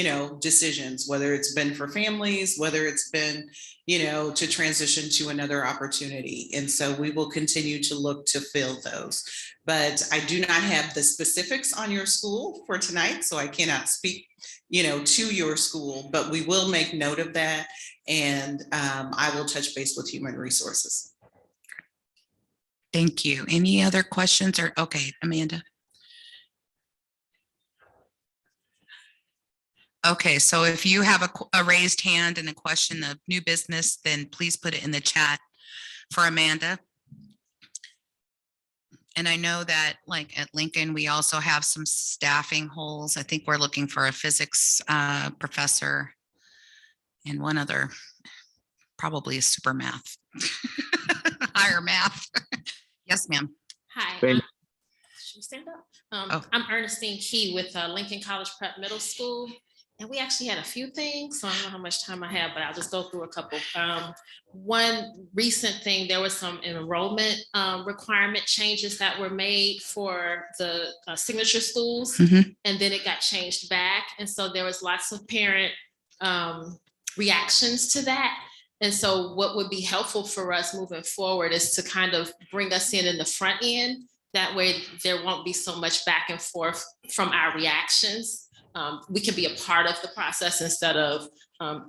decisions, whether it's been for families, whether it's been, to transition to another opportunity. And so we will continue to look to fill those. But I do not have the specifics on your school for tonight, so I cannot speak, to your school, but we will make note of that. And I will touch base with Human Resources. Thank you. Any other questions or, okay, Amanda? Okay, so if you have a raised hand and a question of new business, then please put it in the chat for Amanda. And I know that like at Lincoln, we also have some staffing holes. I think we're looking for a physics professor and one other, probably a super math, higher math. Yes, ma'am. Hi. Thank- Should we stand up? Oh. I'm Ernestine Key with Lincoln College Prep Middle School. And we actually had a few things, so I don't know how much time I have, but I'll just go through a couple. One recent thing, there was some enrollment requirement changes that were made for the signature schools, and then it got changed back. And so there was lots of parent reactions to that. And so what would be helpful for us moving forward is to kind of bring us in the front end. That way there won't be so much back and forth from our reactions. We can be a part of the process instead of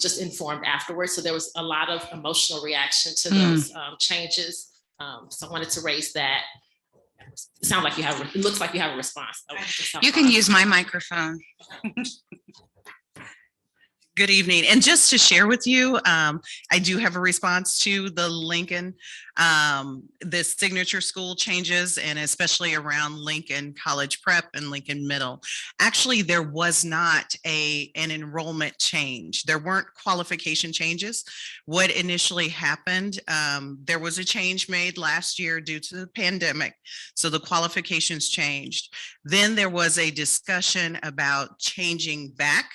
just informed afterwards. So there was a lot of emotional reaction to those changes. So I wanted to raise that. It looks like you have a response. You can use my microphone. Good evening. And just to share with you, I do have a response to the Lincoln, the signature school changes, and especially around Lincoln College Prep and Lincoln Middle. Actually, there was not an enrollment change. There weren't qualification changes. What initially happened, there was a change made last year due to the pandemic. So the qualifications changed. Then there was a discussion about changing back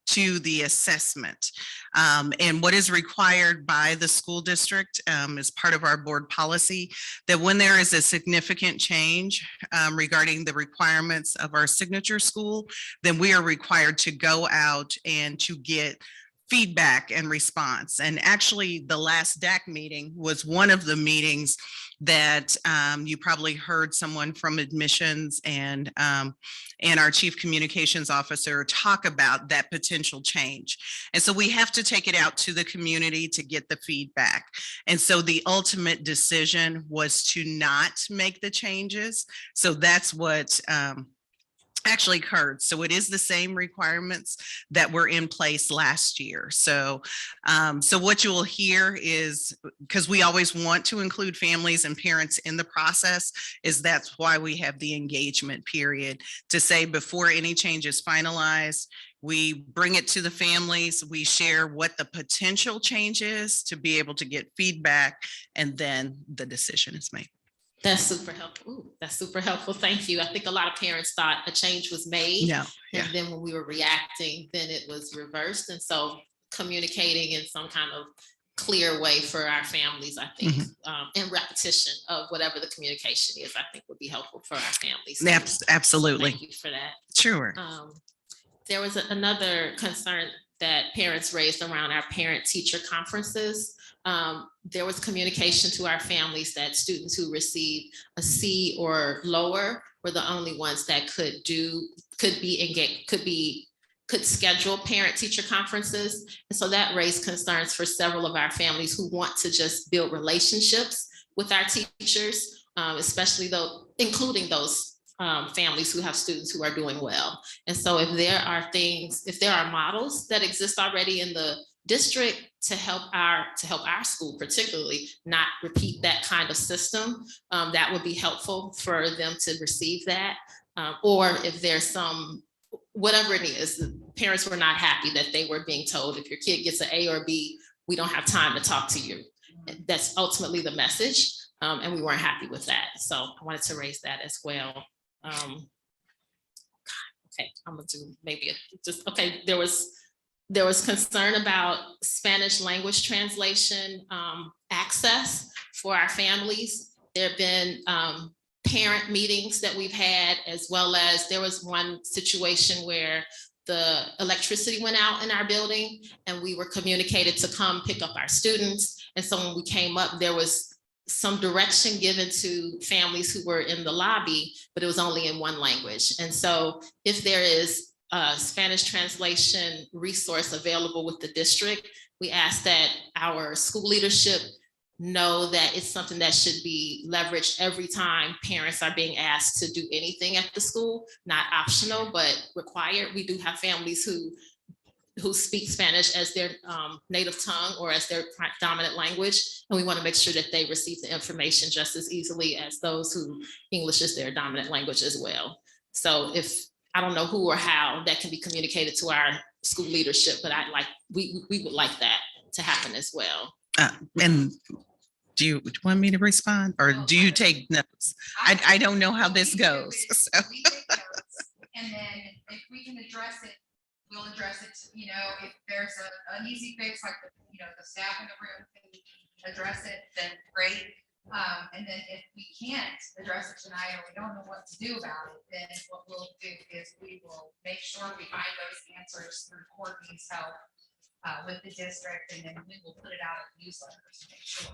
to the assessment. And what is required by the school district as part of our board policy, that when there is a significant change regarding the requirements of our signature school, then we are required to go out and to get feedback and response. And actually the last DAC meeting was one of the meetings that you probably heard someone from admissions and our chief communications officer talk about that potential change. And so we have to take it out to the community to get the feedback. And so the ultimate decision was to not make the changes. So that's what actually occurred. So it is the same requirements that were in place last year. So what you will hear is, because we always want to include families and parents in the process, is that's why we have the engagement period to say before any change is finalized, we bring it to the families, we share what the potential change is to be able to get feedback, and then the decision is made. That's super helpful. Ooh, that's super helpful. Thank you. I think a lot of parents thought a change was made. Yeah. And then when we were reacting, then it was reversed. And so communicating in some kind of clear way for our families, I think, and repetition of whatever the communication is, I think would be helpful for our families. Absolutely. Thank you for that. Sure. There was another concern that parents raised around our parent-teacher conferences. There was communication to our families that students who received a C or lower were the only ones that could schedule parent-teacher conferences. And so that raised concerns for several of our families who want to just build relationships with our teachers, especially including those families who have students who are doing well. And so if there are models that exist already in the district to help our school particularly not repeat that kind of system, that would be helpful for them to receive that. Or if there's whatever it is, the parents were not happy that they were being told, if your kid gets an A or B, we don't have time to talk to you. That's ultimately the message. And we weren't happy with that. So I wanted to raise that as well. Okay, I'm gonna do maybe there was concern about Spanish language translation access for our families. There have been parent meetings that we've had, as well as there was one situation where the electricity went out in our building and we were communicated to come pick up our students. And so when we came up, there was some direction given to families who were in the lobby, but it was only in one language. And so if there is a Spanish translation resource available with the district, we ask that our school leadership know that it's something that should be leveraged every time parents are being asked to do anything at the school, not optional, but required. We do have families who speak Spanish as their native tongue or as their dominant language. And we want to make sure that they receive the information just as easily as those who English is their dominant language as well. So I don't know who or how that can be communicated to our school leadership, but we would like that to happen as well. And do you want me to respond or do you take notes? I don't know how this goes. So. We take notes, and then if we can address it, we'll address it. You know, if there's an easy fix, like the staff in the room can address it, then great. And then if we can't address it tonight or we don't know what to do about it, then what we'll do is we will make sure we find those answers through Courtney's help with the district, and then we will put it out in newsletters to make sure.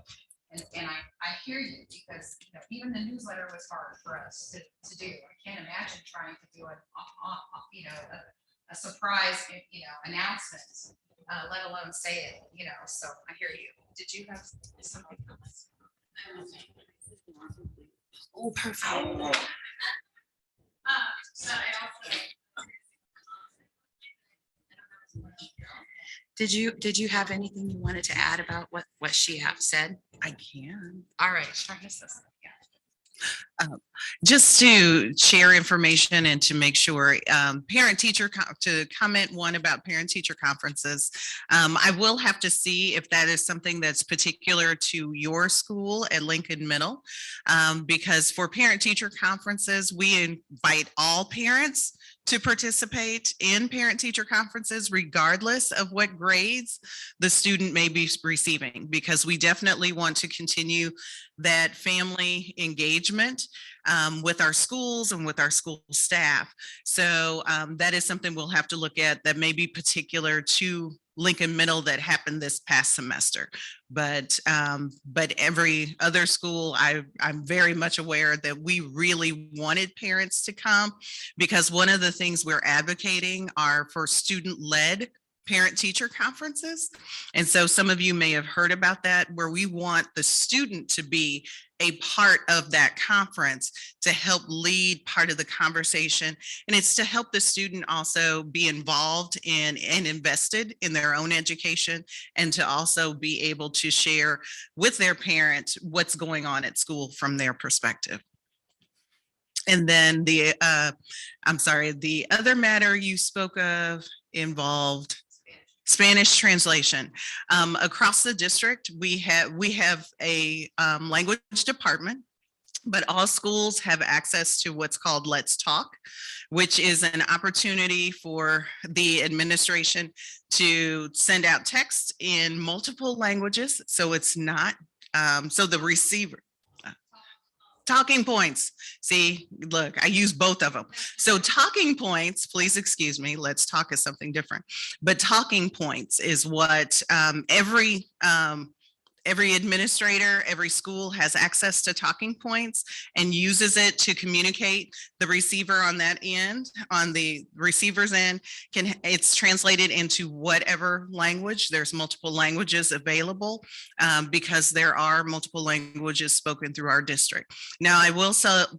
And I hear you, because even the newsletter was hard for us to do. I can't imagine trying to do a surprise announcement, let alone say it. So I hear you. Did you have something else? Oh, perfect. Did you have anything you wanted to add about what she said? I can. All right, try this. Just to share information and to make sure parent-teacher to comment one about parent-teacher conferences. I will have to see if that is something that's particular to your school at Lincoln Middle, because for parent-teacher conferences, we invite all parents to participate in parent-teacher conferences, regardless of what grades the student may be receiving, because we definitely want to continue that family engagement with our schools and with our school staff. So that is something we'll have to look at that may be particular to Lincoln Middle that happened this past semester. But every other school, I'm very much aware that we really wanted parents to come, because one of the things we're advocating are for student-led parent-teacher conferences. And so some of you may have heard about that, where we want the student to be a part of that conference to help lead part of the conversation. And it's to help the student also be involved in and invested in their own education, and to also be able to share with their parents what's going on at school from their perspective. And then the other matter you spoke of involved Spanish translation. Across the district, we have a language department, but all schools have access to what's called Let's Talk, which is an opportunity for the administration to send out texts in multiple languages. So it's not, so the receiver, talking points. See, look, I use both of them. So talking points, please excuse me, Let's Talk is something different. But talking points is what every administrator, every school has access to talking points and uses it to communicate. The receiver on that end, on the receiver's end, it's translated into whatever language. There's multiple languages available because there are multiple languages spoken through our district. Now, I will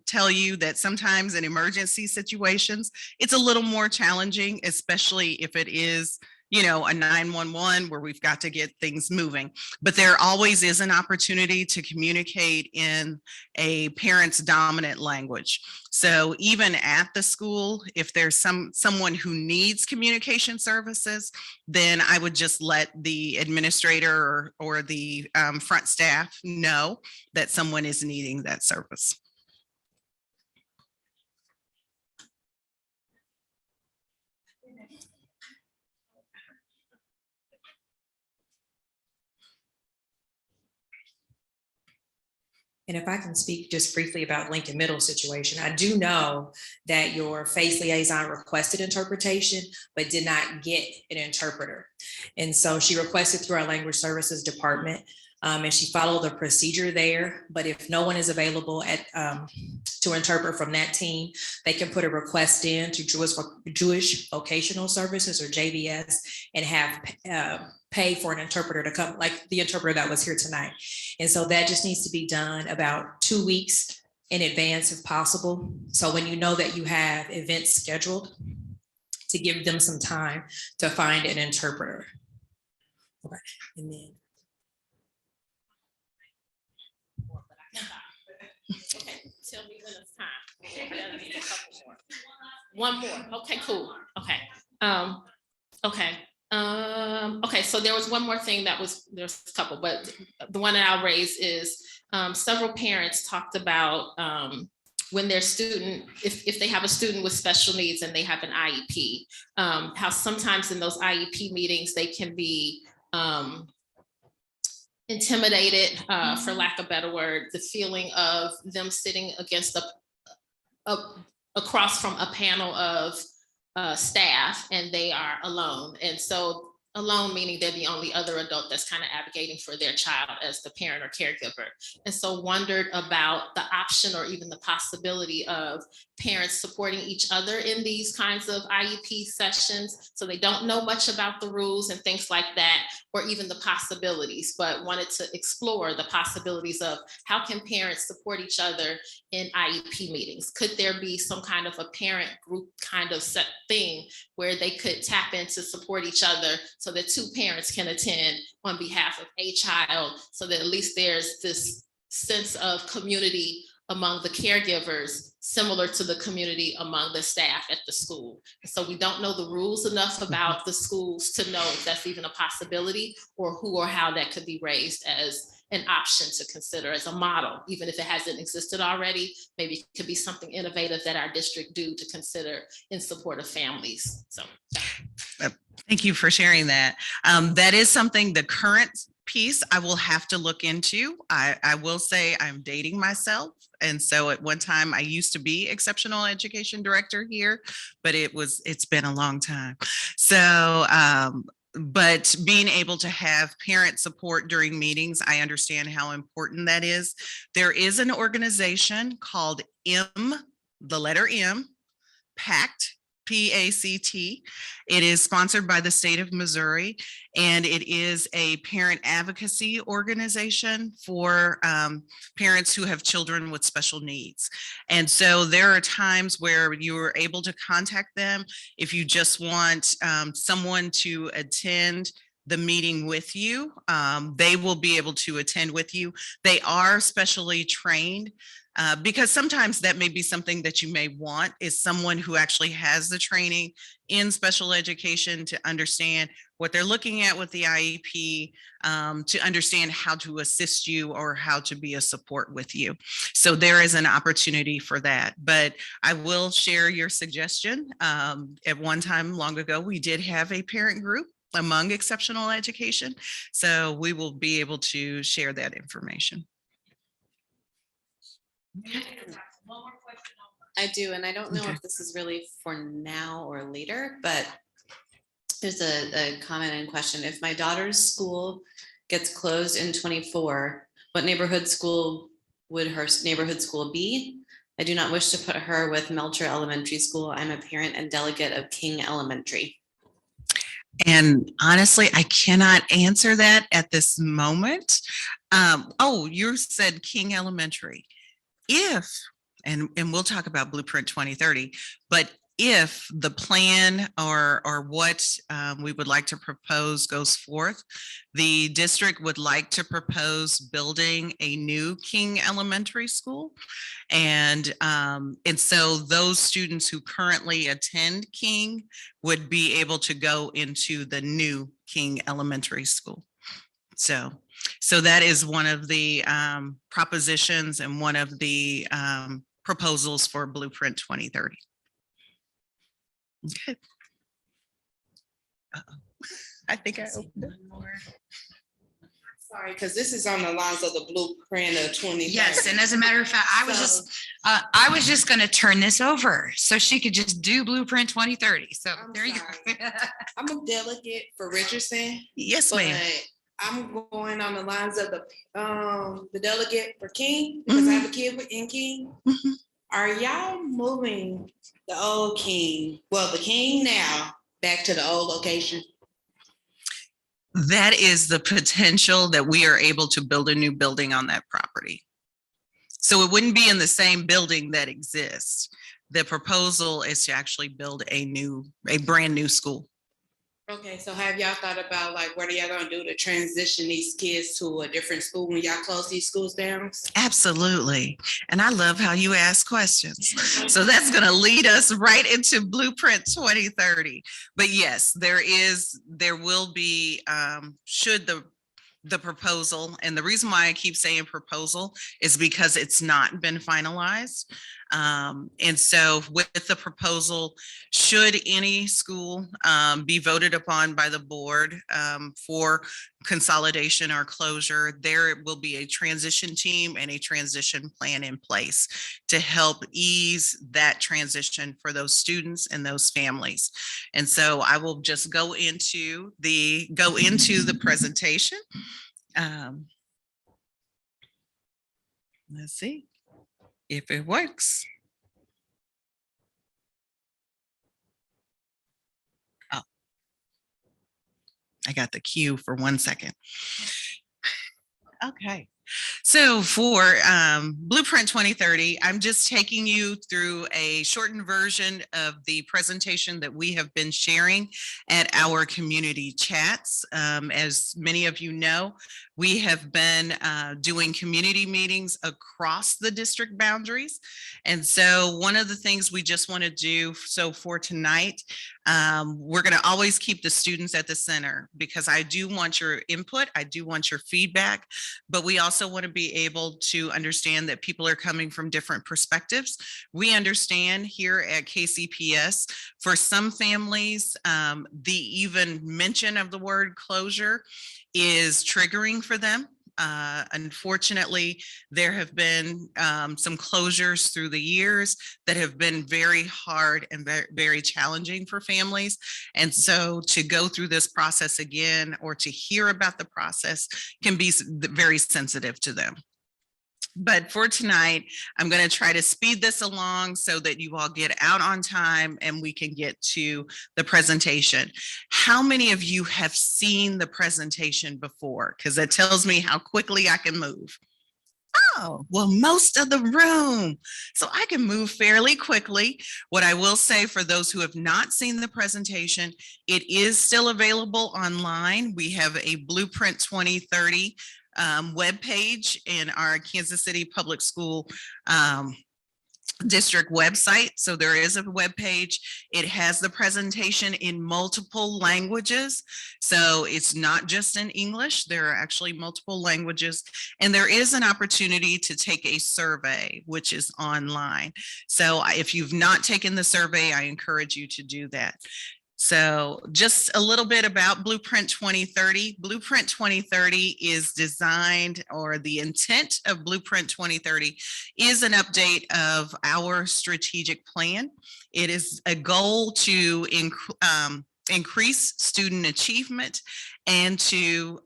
tell you that sometimes in emergency situations, it's a little more challenging, especially if it is a 911 where we've got to get things moving. But there always is an opportunity to communicate in a parent's dominant language. So even at the school, if there's someone who needs communication services, then I would just let the administrator or the front staff know that someone is needing that service. And if I can speak just briefly about Lincoln Middle situation, I do know that your FACE liaison requested interpretation, but did not get an interpreter. And so she requested through our language services department. And she followed the procedure there, but if no one is available to interpret from that team, they can put a request in to Jewish Vocational Services, or JVS, and have pay for an interpreter to come, like the interpreter that was here tonight. And so that just needs to be done about 2 weeks in advance if possible. So when you know that you have events scheduled, to give them some time to find an interpreter. Okay. And then. Okay, tell me when it's time. I need a couple more. One more. Okay, cool. Okay. Okay, so there was one more thing there's a couple, but the one that I'll raise is several parents talked about when their student, if they have a student with special needs and they have an IEP, how sometimes in those IEP meetings, they can be intimidated, for lack of a better word, the feeling of them sitting against across from a panel of staff and they are alone. And so alone meaning they're the only other adult that's kind of advocating for their child as the parent or caregiver. And so wondered about the option or even the possibility of parents supporting each other in these kinds of IEP sessions. So they don't know much about the rules and things like that, or even the possibilities, but wanted to explore the possibilities of how can parents support each other in IEP meetings? Could there be some kind of a parent group kind of set thing where they could tap in to support each other so that two parents can attend on behalf of a child, so that at least there's this sense of community among the caregivers, similar to the community among the staff at the school. So we don't know the rules enough about the schools to know if that's even a possibility, or who or how that could be raised as an option to consider as a model, even if it hasn't existed already. Maybe it could be something innovative that our district do to consider in support of families. So thank you for sharing that. That is something, the current piece I will have to look into. I will say I'm dating myself. And so at one time I used to be exceptional education director here, but it's been a long time. So, but being able to have parent support during meetings, I understand how important that is. There is an organization called the letter M, PACT, PACT. It is sponsored by the state of Missouri, and it is a parent advocacy organization for parents who have children with special needs. And so there are times where you are able to contact them if you just want someone to attend the meeting with you. They will be able to attend with you. They are specially trained. Because sometimes that may be something that you may want, is someone who actually has the training in special education to understand what they're looking at with the IEP, to understand how to assist you or how to be a support with you. So there is an opportunity for that. But I will share your suggestion. At one time long ago, we did have a parent group among exceptional education. So we will be able to share that information. I do, and I don't know if this is really for now or later, but there's a comment and question. If my daughter's school gets closed in 24, what neighborhood school would her neighborhood school be? I do not wish to put her with Melcher Elementary School. I'm a parent and delegate of King Elementary. And honestly, I cannot answer that at this moment. Oh, you said King Elementary. And we'll talk about Blueprint 2030, but if the plan or what we would like to propose goes forth, the district would like to propose building a new King Elementary School. And so those students who currently attend King would be able to go into the new King Elementary School. So that is one of the propositions and one of the proposals for Blueprint 2030. Okay. I think I opened it more. Sorry, because this is on the lines of the Blueprint of 2030. Yes, and as a matter of fact, I was just going to turn this over so she could just do Blueprint 2030. So there you go. I'm a delegate for Richardson. Yes, ma'am. I'm going on the lines of the delegate for King, because I have a kid in King. Are y'all moving the old King, well, the King now, back to the old location? That is the potential that we are able to build a new building on that property. So it wouldn't be in the same building that exists. The proposal is to actually build a brand new school. Okay, so have y'all thought about like what are y'all gonna do to transition these kids to a different school when y'all close these schools down? Absolutely. And I love how you ask questions. So that's going to lead us right into Blueprint 2030. But yes, there will be, should the proposal, and the reason why I keep saying proposal is because it's not been finalized. And so with the proposal, should any school be voted upon by the board for consolidation or closure, there will be a transition team and a transition plan in place to help ease that transition for those students and those families. And so I will just go into the presentation. Let's see if it works. Oh, I got the cue for 1 second. Okay. So for Blueprint 2030, I'm just taking you through a shortened version of the presentation that we have been sharing at our community chats. As many of you know, we have been doing community meetings across the district boundaries. And so one of the things we just want to do, so for tonight, we're going to always keep the students at the center because I do want your input. I do want your feedback, but we also want to be able to understand that people are coming from different perspectives. We understand here at KCPS, for some families, the even mention of the word closure is triggering for them. Unfortunately, there have been some closures through the years that have been very hard and very challenging for families. And so to go through this process again or to hear about the process can be very sensitive to them. But for tonight, I'm going to try to speed this along so that you all get out on time and we can get to the presentation. How many of you have seen the presentation before? Because that tells me how quickly I can move. Oh, well, most of the room. So I can move fairly quickly. What I will say for those who have not seen the presentation, it is still available online. We have a Blueprint 2030 webpage in our Kansas City Public School district website. So there is a webpage. It has the presentation in multiple languages. So it's not just in English. There are actually multiple languages. And there is an opportunity to take a survey, which is online. So if you've not taken the survey, I encourage you to do that. So just a little bit about Blueprint 2030. Blueprint 2030 is designed, or the intent of Blueprint 2030 is an update of our strategic plan. It is a goal to increase student achievement and to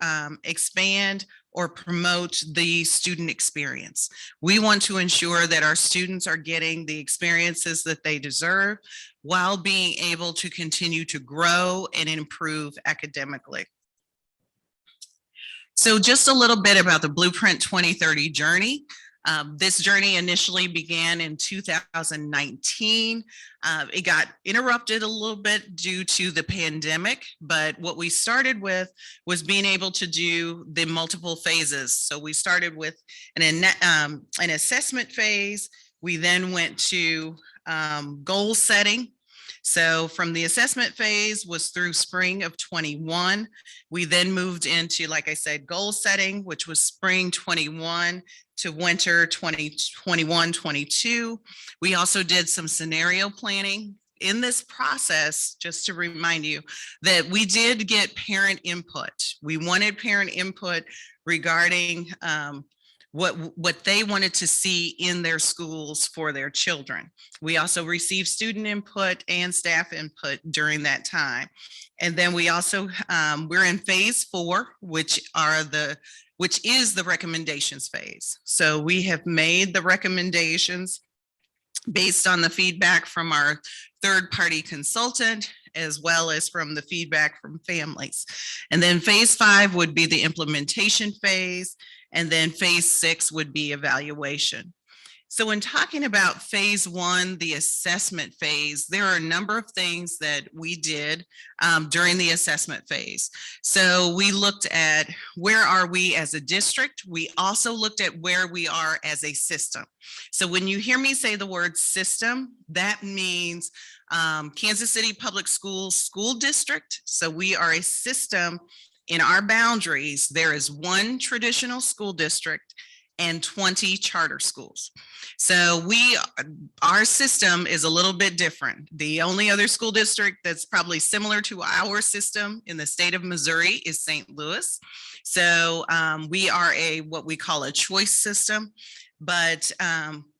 expand or promote the student experience. We want to ensure that our students are getting the experiences that they deserve while being able to continue to grow and improve academically. So just a little bit about the Blueprint 2030 journey. This journey initially began in 2019. It got interrupted a little bit due to the pandemic, but what we started with was being able to do the multiple phases. So we started with an assessment phase. We then went to goal setting. So from the assessment phase was through spring of 21. We then moved into, like I said, goal setting, which was spring 21 to winter 2021-22. We also did some scenario planning. In this process, just to remind you that we did get parent input. We wanted parent input regarding what they wanted to see in their schools for their children. We also received student input and staff input during that time. And then we also, we're in phase 4, which is the recommendations phase. So we have made the recommendations based on the feedback from our third-party consultant, as well as from the feedback from families. And then phase 5 would be the implementation phase. And then phase 6 would be evaluation. So when talking about phase 1, the assessment phase, there are a number of things that we did during the assessment phase. So we looked at where are we as a district. We also looked at where we are as a system. So when you hear me say the word system, that means Kansas City Public Schools School District. So we are a system. In our boundaries, there is 1 traditional school district and 20 charter schools. So our system is a little bit different. The only other school district that's probably similar to our system in the state of Missouri is St. Louis. So we are what we call a choice system, but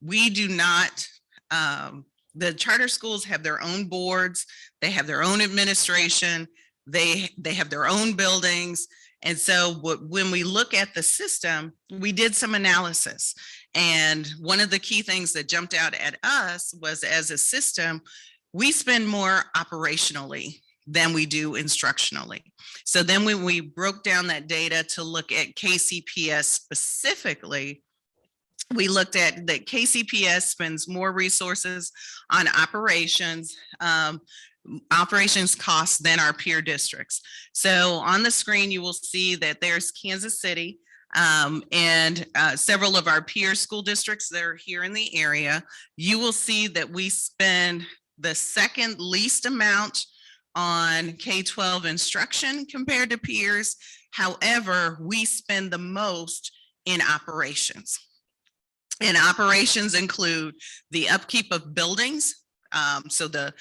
we do not, the charter schools have their own boards, they have their own administration, they have their own buildings. And so when we look at the system, we did some analysis. And one of the key things that jumped out at us was, as a system, we spend more operationally than we do instructionally. So then when we broke down that data to look at KCPS specifically, we looked at that KCPS spends more resources on operations costs than our peer districts. So on the screen, you will see that there's Kansas City and several of our peer school districts that are here in the area. You will see that we spend the second least amount on K-12 instruction compared to peers. However, we spend the most in operations. And operations include the upkeep of buildings. So the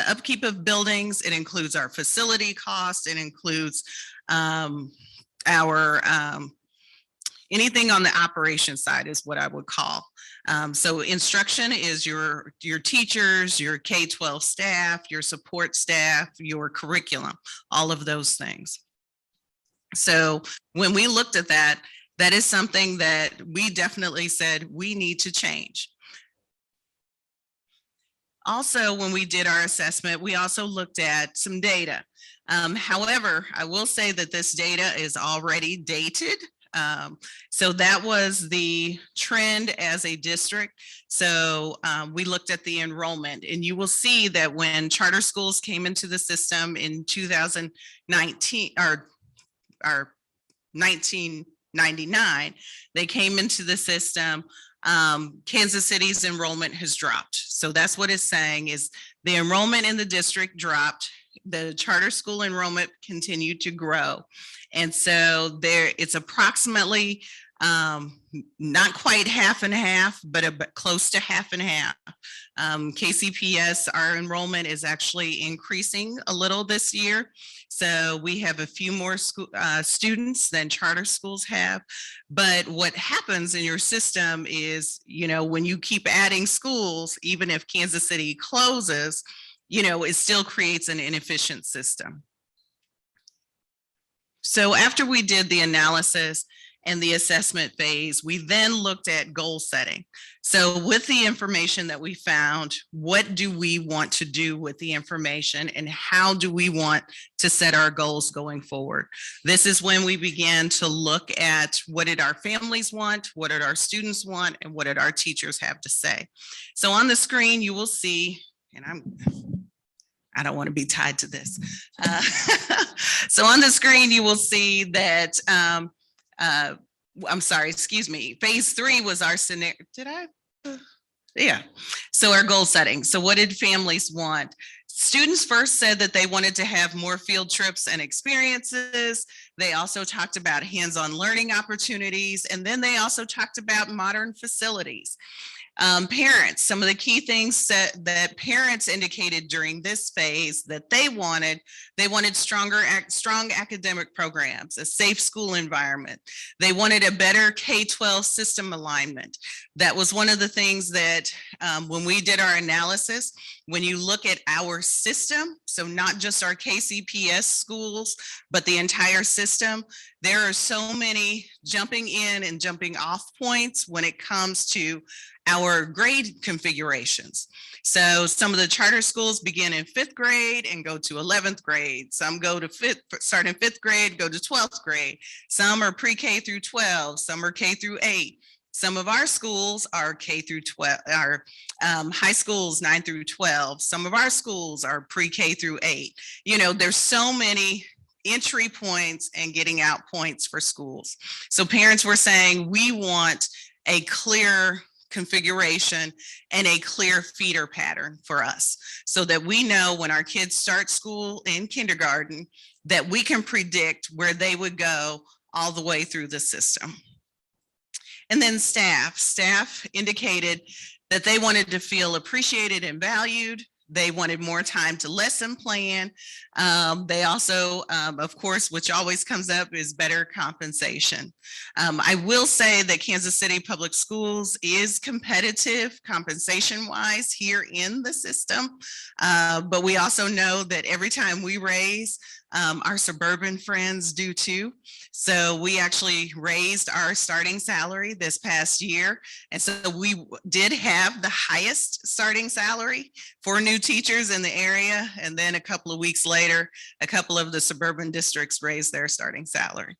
upkeep of buildings, it includes our facility costs, it includes our anything on the operation side is what I would call. So instruction is your teachers, your K-12 staff, your support staff, your curriculum, all of those things. So when we looked at that, that is something that we definitely said we need to change. Also, when we did our assessment, we also looked at some data. However, I will say that this data is already dated. So that was the trend as a district. So we looked at the enrollment, and you will see that when charter schools came into the system in 2019 or 1999, they came into the system. Kansas City's enrollment has dropped. So that's what it's saying is the enrollment in the district dropped. The charter school enrollment continued to grow. And so it's approximately not quite half and half, but close to half and half. KCPS, our enrollment is actually increasing a little this year. So we have a few more students than charter schools have. But what happens in your system is, when you keep adding schools, even if Kansas City closes, it still creates an inefficient system. So after we did the analysis and the assessment phase, we then looked at goal setting. So with the information that we found, what do we want to do with the information and how do we want to set our goals going forward? This is when we began to look at what did our families want, what did our students want, and what did our teachers have to say. So on the screen, you will see, and I don't want to be tied to this. So on the screen, you will see that, I'm sorry, excuse me. Phase 3 was our scenario. Yeah. So our goal setting. So what did families want? Students first said that they wanted to have more field trips and experiences. They also talked about hands-on learning opportunities. And then they also talked about modern facilities. Parents, some of the key things that parents indicated during this phase that they wanted strong academic programs, a safe school environment. They wanted a better K-12 system alignment. That was one of the things that when we did our analysis, when you look at our system, so not just our KCPS schools, but the entire system, there are so many jumping in and jumping off points when it comes to our grade configurations. So some of the charter schools begin in 5th grade and go to 11th grade. Some go to start in 5th grade, go to 12th grade. Some are pre-K through 12, some are K through 8. Some of our schools are K through 12, our high schools 9 through 12. Some of our schools are pre-K through 8. You know, there's so many entry points and getting out points for schools. So parents were saying, we want a clear configuration and a clear feeder pattern for us so that we know when our kids start school in kindergarten that we can predict where they would go all the way through the system. And then staff indicated that they wanted to feel appreciated and valued. They wanted more time to lesson plan. They also, of course, which always comes up is better compensation. I will say that Kansas City Public Schools is competitive compensation wise here in the system. But we also know that every time we raise, our suburban friends do too. So we actually raised our starting salary this past year. And so we did have the highest starting salary for new teachers in the area. And then a couple of weeks later, a couple of the suburban districts raised their starting salary.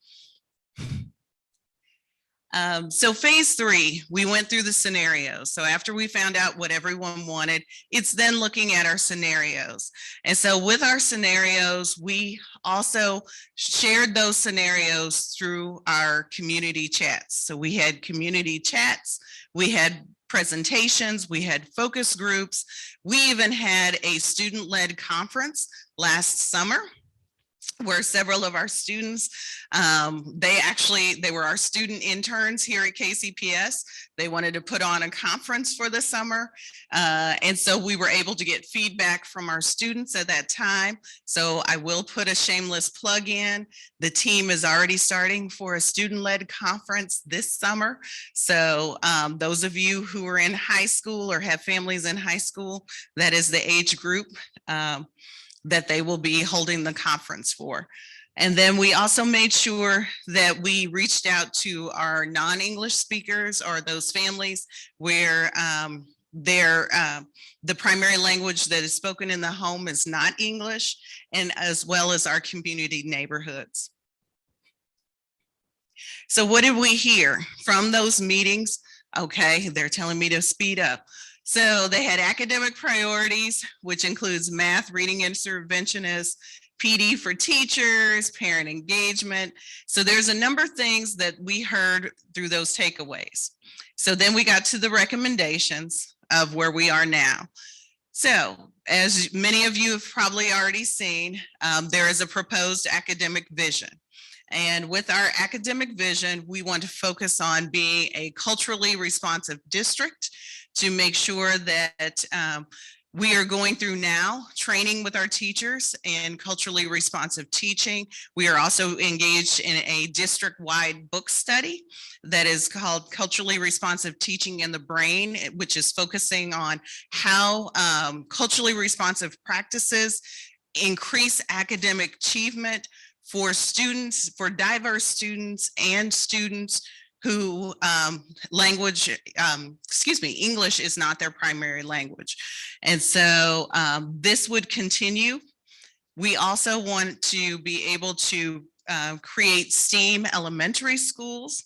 So phase 3, we went through the scenarios. So after we found out what everyone wanted, it's then looking at our scenarios. And so with our scenarios, we also shared those scenarios through our community chats. So we had community chats, we had presentations, we had focus groups. We even had a student-led conference last summer where several of our students, they were our student interns here at KCPS. They wanted to put on a conference for the summer. And so we were able to get feedback from our students at that time. So I will put a shameless plug in. The team is already starting for a student-led conference this summer. So those of you who are in high school or have families in high school, that is the age group that they will be holding the conference for. And then we also made sure that we reached out to our non-English speakers or those families where the primary language that is spoken in the home is not English, and as well as our community neighborhoods. So what did we hear from those meetings? Okay, they're telling me to speed up. So they had academic priorities, which includes math, reading interventionists, PD for teachers, parent engagement. So there's a number of things that we heard through those takeaways. So then we got to the recommendations of where we are now. So as many of you have probably already seen, there is a proposed academic vision. And with our academic vision, we want to focus on being a culturally responsive district to make sure that we are going through now training with our teachers in culturally responsive teaching. We are also engaged in a district-wide book study that is called Culturally Responsive Teaching in the Brain, which is focusing on how culturally responsive practices increase academic achievement for students, for diverse students and students who English is not their primary language. And so this would continue. We also want to be able to create STEAM elementary schools,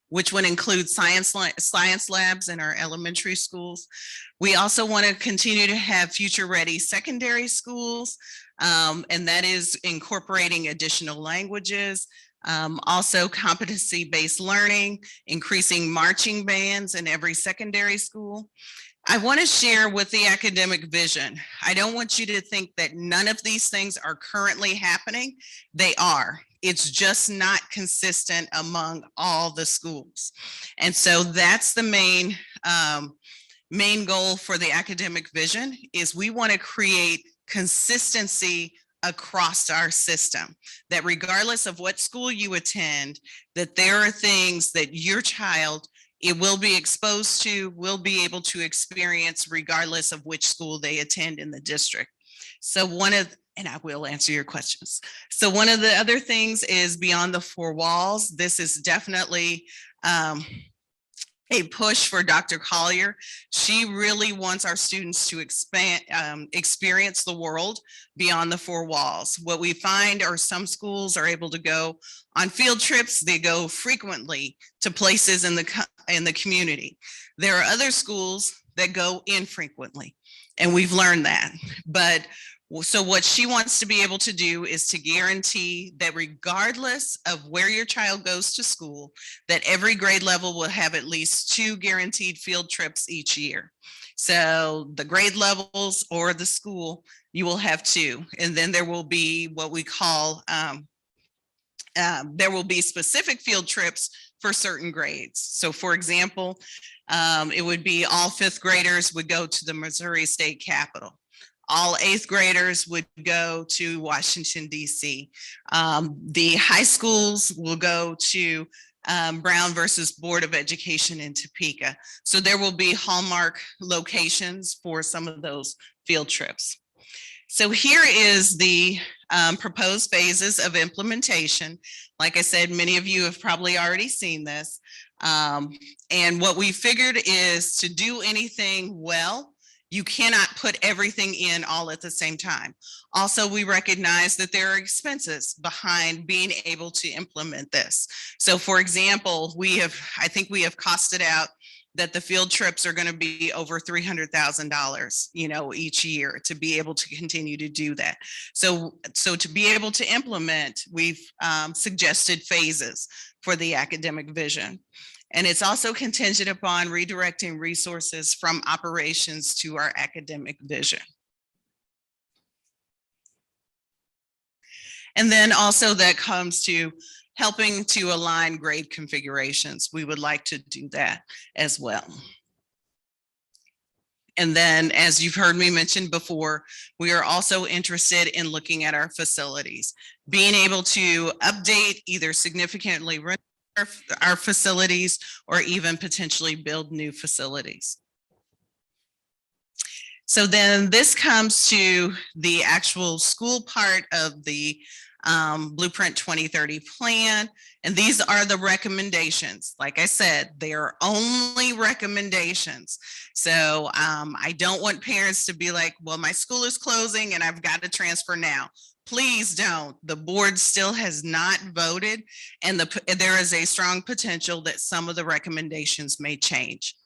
which would include science labs in our elementary schools. We also want to continue to have future-ready secondary schools, and that is incorporating additional languages, also competency-based learning, increasing marching bands in every secondary school. I want to share with the academic vision. I don't want you to think that none of these things are currently happening. They are. It's just not consistent among all the schools. And so that's the main main goal for the academic vision is we want to create consistency across our system, that regardless of what school you attend, that there are things that your child, it will be exposed to, will be able to experience regardless of which school they attend in the district. So and I will answer your questions. So one of the other things is beyond the four walls. This is definitely a push for Dr. Collier. She really wants our students to experience the world beyond the four walls. What we find are some schools are able to go on field trips. They go frequently to places in the community. There are other schools that go infrequently, and we've learned that. But so what she wants to be able to do is to guarantee that regardless of where your child goes to school, that every grade level will have at least 2 guaranteed field trips each year. So the grade levels or the school, you will have 2. And then there will be what we call, there will be specific field trips for certain grades. So for example, it would be all 5th graders would go to the Missouri State Capitol. All 8th graders would go to Washington, D.C. The high schools will go to Brown versus Board of Education in Topeka. So there will be hallmark locations for some of those field trips. So here is the proposed phases of implementation. Like I said, many of you have probably already seen this. And what we figured is to do anything well, you cannot put everything in all at the same time. Also, we recognize that there are expenses behind being able to implement this. So for example, I think we have costed out that the field trips are going to be over $300,000, each year to be able to continue to do that. So to be able to implement, we've suggested phases for the academic vision. And it's also contingent upon redirecting resources from operations to our academic vision. And then also that comes to helping to align grade configurations. We would like to do that as well. And then, as you've heard me mention before, we are also interested in looking at our facilities, being able to update, either significantly renovate our facilities or even potentially build new facilities. So then this comes to the actual school part of the Blueprint 2030 plan. And these are the recommendations. Like I said, they are only recommendations. So I don't want parents to be like, well, my school is closing and I've got to transfer now. Please don't. The board still has not voted, and there is a strong potential that some of the recommendations may change.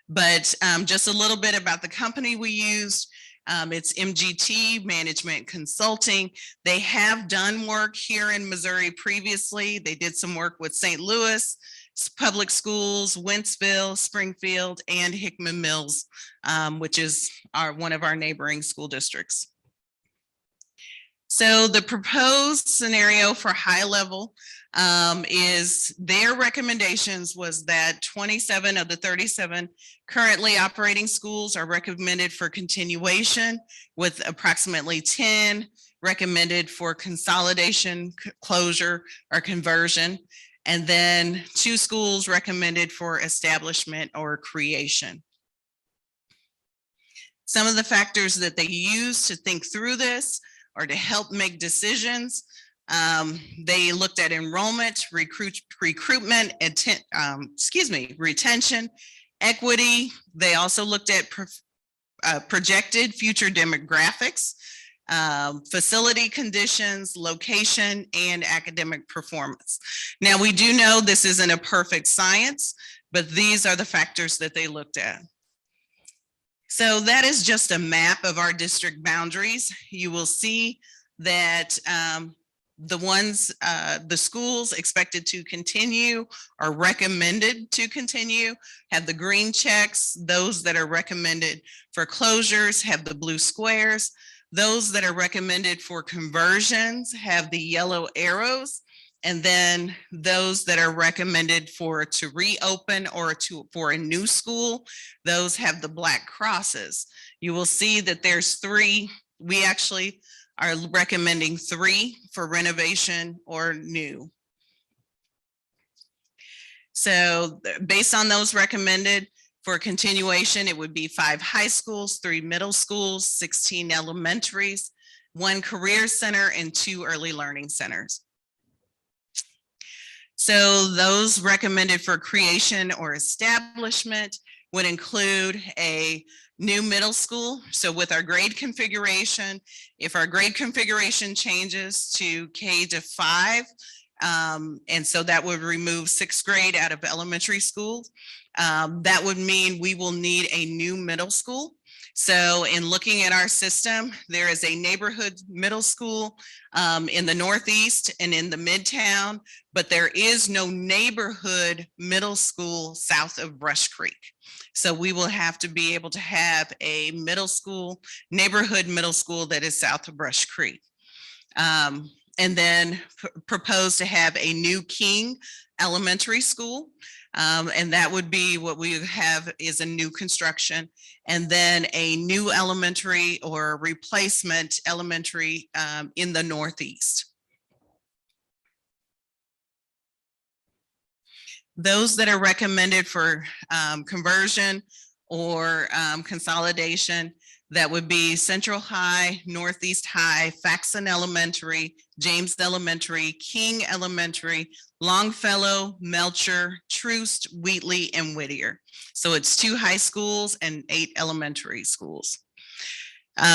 But just a little bit about the company we used. It's MGT Management Consulting. They have done work here in Missouri previously. They did some work with St. Louis Public Schools, Wentzville, Springfield, and Hickman Mills, which is one of our neighboring school districts. So the proposed scenario for high level is their recommendations was that 27 of the 37 currently operating schools are recommended for continuation, with approximately 10 recommended for consolidation, closure, or conversion, and then 2 schools recommended for establishment or creation. Some of the factors that they use to think through this or to help make decisions. They looked at enrollment, recruitment, retention, equity. They also looked at projected future demographics, facility conditions, location, and academic performance. Now, we do know this isn't a perfect science, but these are the factors that they looked at. So that is just a map of our district boundaries. You will see that the schools expected to continue or recommended to continue have the green checks. Those that are recommended for closures have the blue squares. Those that are recommended for conversions have the yellow arrows. And then those that are recommended to reopen or for a new school, those have the black crosses. You will see that there's 3. We actually are recommending 3 for renovation or new. So based on those recommended for continuation, it would be 5 high schools, 3 middle schools, 16 elementaries, 1 career center, and 2 early learning centers. So those recommended for creation or establishment would include a new middle school. So with our grade configuration, if our grade configuration changes to K-5, and so that would remove 6th grade out of elementary school, that would mean we will need a new middle school. So in looking at our system, there is a neighborhood middle school in the Northeast and in the Midtown, but there is no neighborhood middle school south of Brush Creek. So we will have to be able to have a middle school, neighborhood middle school that is south of Brush Creek. And then propose to have a new King Elementary School. And that would be what we have is a new construction, and then a new elementary or replacement elementary in the Northeast. Those that are recommended for conversion or consolidation, that would be Central High, Northeast High, Faxon Elementary, James Elementary, King Elementary, Longfellow, Melcher, Troost, Wheatley, and Whittier. So it's 2 high schools and 8 elementary schools.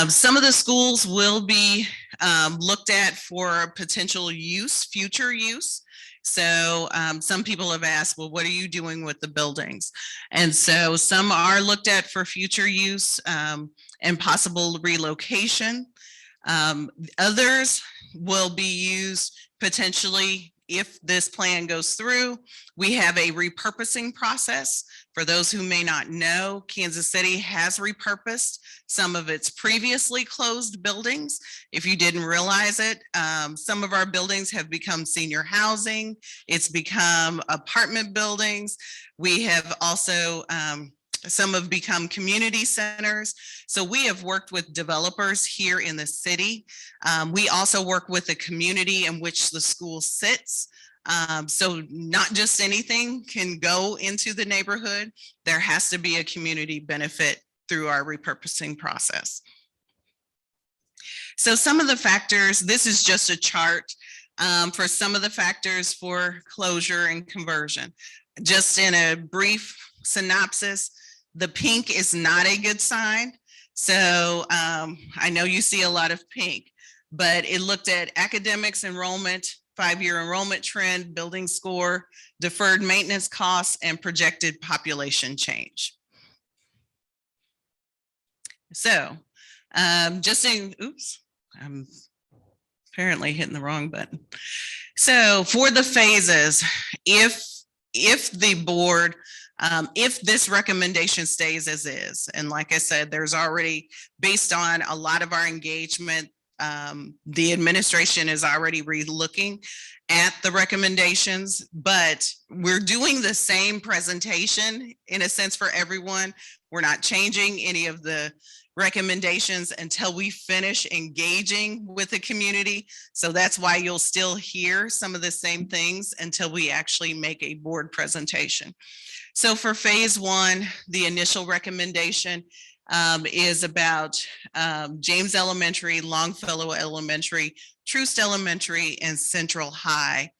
Some of the schools will be looked at for potential use, future use. So some people have asked, well, what are you doing with the buildings? And so some are looked at for future use and possible relocation. Others will be used potentially if this plan goes through. We have a repurposing process. For those who may not know, Kansas City has repurposed some of its previously closed buildings. If you didn't realize it, some of our buildings have become senior housing. It's become apartment buildings. We have also, some have become community centers. So we have worked with developers here in the city. We also work with the community in which the school sits. So not just anything can go into the neighborhood. There has to be a community benefit through our repurposing process. So some of the factors, this is just a chart for some of the factors for closure and conversion. Just in a brief synopsis, the pink is not a good sign. So I know you see a lot of pink, but it looked at academics enrollment, 5-year enrollment trend, building score, deferred maintenance costs, and projected population change. So just saying, oops, I'm apparently hitting the wrong button. So for the phases, if the board, if this recommendation stays as is, and like I said, there's already, based on a lot of our engagement, the administration is already re-looking at the recommendations, but we're doing the same presentation in a sense for everyone. We're not changing any of the recommendations until we finish engaging with the community. So that's why you'll still hear some of the same things until we actually make a board presentation. So for phase 1, the initial recommendation is about James Elementary, Longfellow Elementary, Troost Elementary, and Central High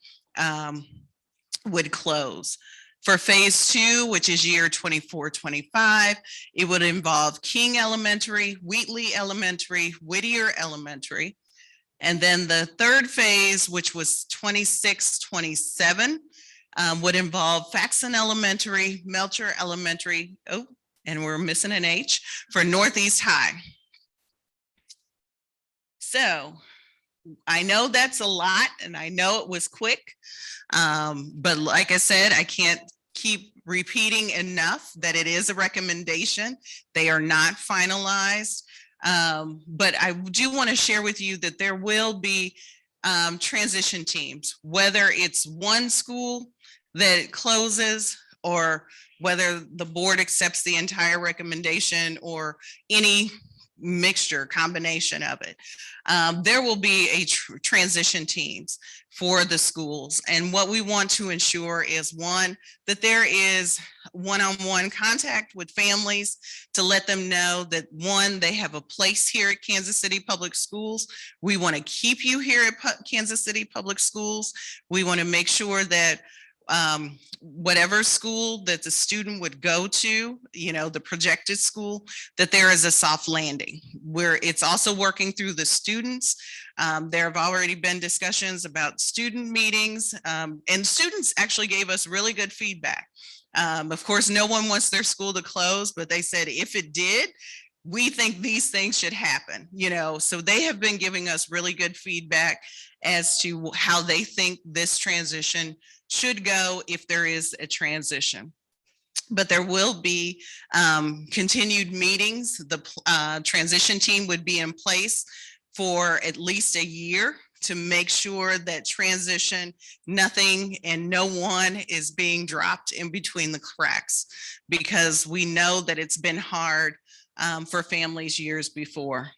would close. For phase 2, which is year 24-25, it would involve King Elementary, Wheatley Elementary, Whittier Elementary. And then the third phase, which was 26-27, would involve Faxon Elementary, Melcher Elementary, and we're missing an H, for Northeast High. So I know that's a lot, and I know it was quick, but like I said, I can't keep repeating enough that it is a recommendation. They are not finalized, but I do want to share with you that there will be transition teams, whether it's one school that closes or whether the board accepts the entire recommendation or any mixture, combination of it. There will be a transition teams for the schools. And what we want to ensure is, one, that there is one-on-one contact with families to let them know that, one, they have a place here at Kansas City Public Schools. We want to keep you here at Kansas City Public Schools. We want to make sure that whatever school that the student would go to, you know, the projected school, that there is a soft landing where it's also working through the students. There have already been discussions about student meetings, and students actually gave us really good feedback. Of course, no one wants their school to close, but they said if it did, we think these things should happen, you know, so they have been giving us really good feedback as to how they think this transition should go if there is a transition. But there will be continued meetings. The transition team would be in place for at least a year to make sure that transition, nothing and no one is being dropped in between the cracks, because we know that it's been hard for families years before.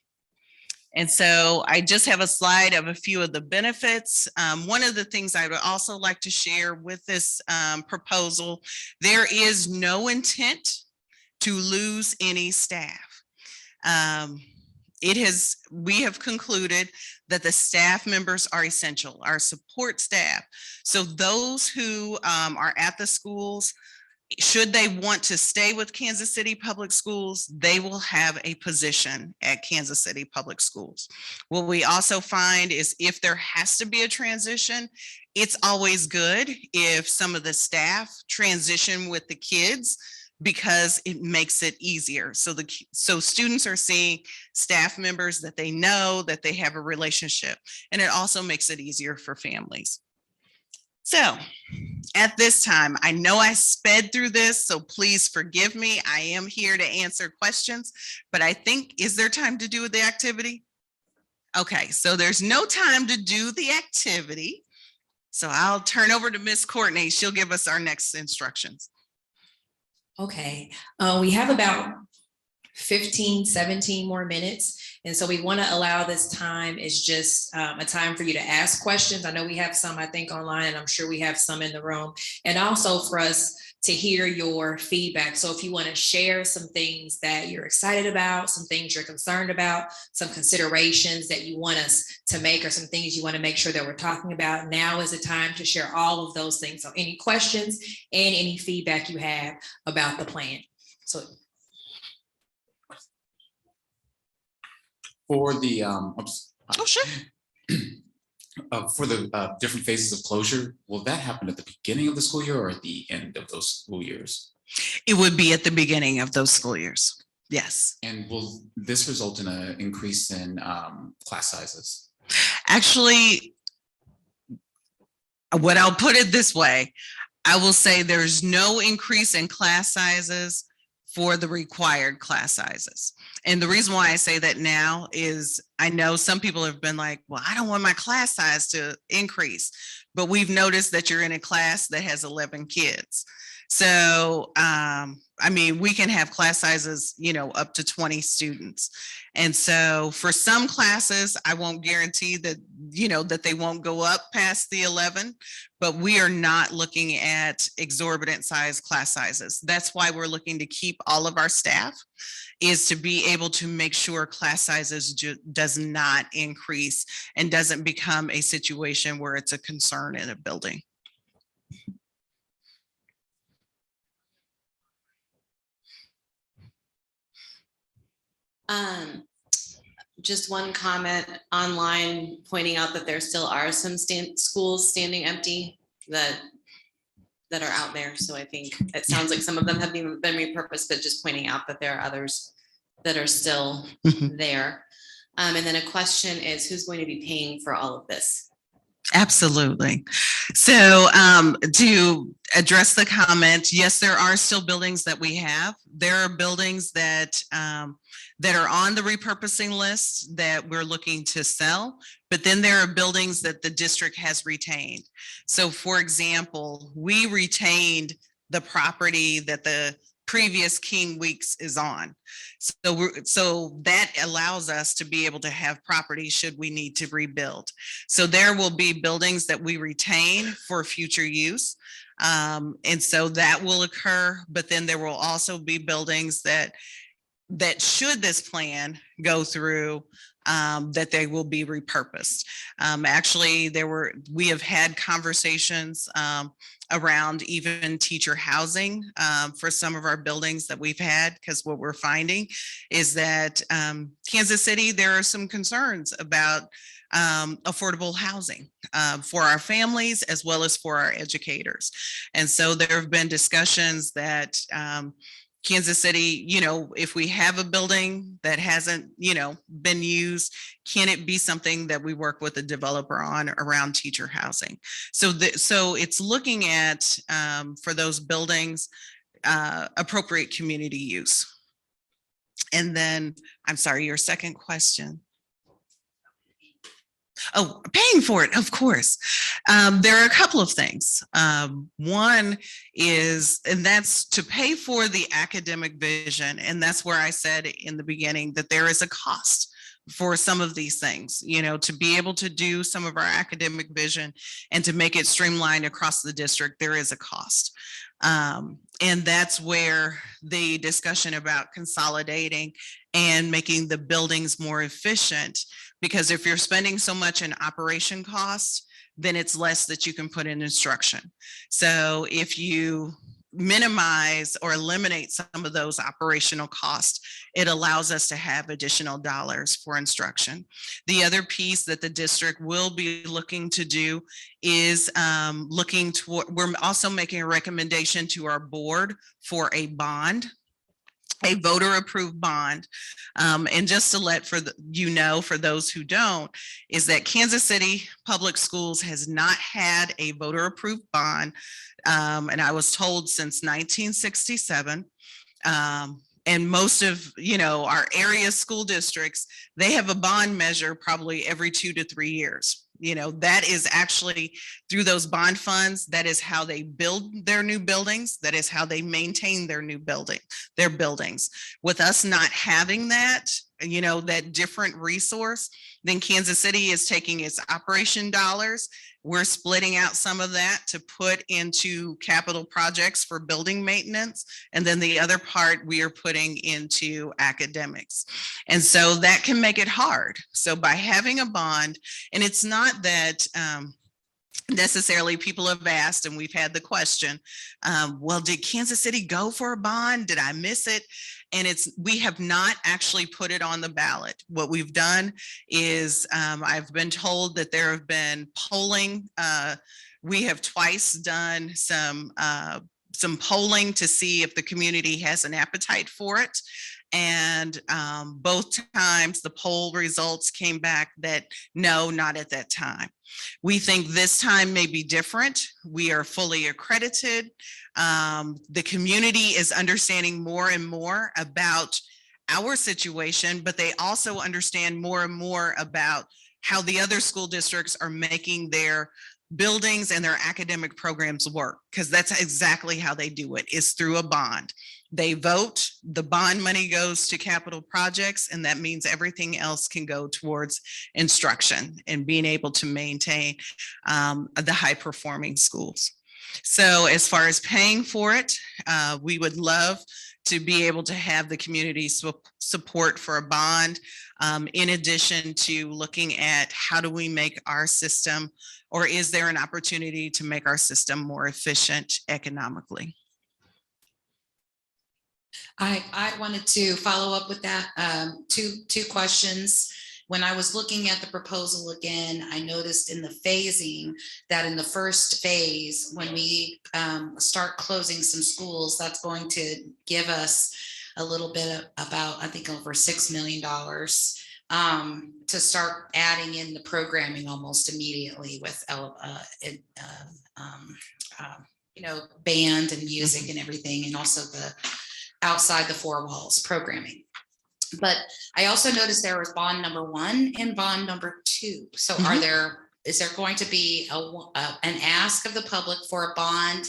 And so I just have a slide of a few of the benefits. One of the things I would also like to share with this proposal, there is no intent to lose any staff. We have concluded that the staff members are essential, our support staff. So those who are at the schools, should they want to stay with Kansas City Public Schools, they will have a position at Kansas City Public Schools. What we also find is if there has to be a transition, it's always good if some of the staff transition with the kids, because it makes it easier. So students are seeing staff members that they know, that they have a relationship, and it also makes it easier for families. So at this time, I know I sped through this, so please forgive me. I am here to answer questions, but I think, is there time to do the activity? Okay, so there's no time to do the activity. So I'll turn over to Miss Courtney. She'll give us our next instructions. Okay, we have about 15, 17 more minutes. And so we want to allow this time is just a time for you to ask questions. I know we have some, I think, online, and I'm sure we have some in the room, and also for us to hear your feedback. So if you want to share some things that you're excited about, some things you're concerned about, some considerations that you want us to make, or some things you want to make sure that we're talking about, now is the time to share all of those things. So any questions and any feedback you have about the plan. So for the sure. For the different phases of closure, will that happen at the beginning of the school year or at the end of those school years? It would be at the beginning of those school years. Yes. And will this result in an increase in class sizes? Actually, I'll put it this way. I will say there's no increase in class sizes for the required class sizes. And the reason why I say that now is I know some people have been like, well, I don't want my class size to increase, but we've noticed that you're in a class that has 11 kids. So, I mean, we can have class sizes, you know, up to 20 students. And so for some classes, I won't guarantee that, you know, that they won't go up past the 11, but we are not looking at exorbitant size class sizes. That's why we're looking to keep all of our staff, is to be able to make sure class sizes does not increase and doesn't become a situation where it's a concern in a building. Just one comment online pointing out that there still are some schools standing empty that are out there. So I think it sounds like some of them have been repurposed, but just pointing out that there are others that are still there. And then a question is, who's going to be paying for all of this? Absolutely. So to address the comment, yes, there are still buildings that we have. There are buildings that that are on the repurposing list that we're looking to sell, but then there are buildings that the district has retained. So for example, we retained the property that the previous King Weeks is on. So that allows us to be able to have property should we need to rebuild. So there will be buildings that we retain for future use. And so that will occur, but then there will also be buildings that should this plan go through, that they will be repurposed. Actually, we have had conversations around even teacher housing for some of our buildings that we've had, because what we're finding is that Kansas City, there are some concerns about affordable housing for our families as well as for our educators. And so there have been discussions that Kansas City, if we have a building that hasn't, been used, can it be something that we work with a developer on around teacher housing? So it's looking at, for those buildings, appropriate community use. And then, I'm sorry, your second question. Oh, paying for it, of course. There are a couple of things. One is, and that's to pay for the academic vision. And that's where I said in the beginning that there is a cost for some of these things, to be able to do some of our academic vision and to make it streamlined across the district, there is a cost. And that's where the discussion about consolidating and making the buildings more efficient, because if you're spending so much in operation costs, then it's less that you can put in instruction. So if you minimize or eliminate some of those operational costs, it allows us to have additional dollars for instruction. The other piece that the district will be looking to do is looking toward, we're also making a recommendation to our board for a bond, a voter approved bond. And just to let for those who don't, is that Kansas City Public Schools has not had a voter approved bond. And I was told since 1967. And most of, our area school districts, they have a bond measure probably every 2 to 3 years. That is actually through those bond funds, that is how they build their new buildings. That is how they maintain their buildings. With us not having that, that different resource, then Kansas City is taking its operation dollars. We're splitting out some of that to put into capital projects for building maintenance. And then the other part we are putting into academics. And so that can make it hard. So by having a bond, and it's not that necessarily people have asked, and we've had the question, well, did Kansas City go for a bond? Did I miss it? And we have not actually put it on the ballot. What we've done is I've been told that there have been polling. We have twice done some polling to see if the community has an appetite for it. And both times the poll results came back that no, not at that time. We think this time may be different. We are fully accredited. The community is understanding more and more about our situation, but they also understand more and more about how the other school districts are making their buildings and their academic programs work, because that's exactly how they do it, is through a bond. They vote, the bond money goes to capital projects, and that means everything else can go towards instruction and being able to maintain the high performing schools. So as far as paying for it, we would love to be able to have the community support for a bond, in addition to looking at how do we make our system, or is there an opportunity to make our system more efficient economically? I wanted to follow up with that. Two questions. When I was looking at the proposal again, I noticed in the phasing that in the first phase, when we start closing some schools, that's going to give us a little bit about, I think, over $6 million. to start adding in the programming almost immediately with, band and music and everything, and also the outside the four walls programming. But I also noticed there was bond number 1 and bond number 2. So is there going to be an ask of the public for a bond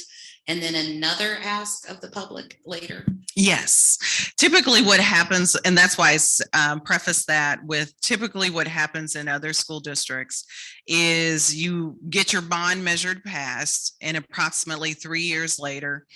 and then another ask of the public later? Yes, typically what happens, and that's why I preface that with typically what happens in other school districts is you get your bond measured passed, and approximately 3 years later,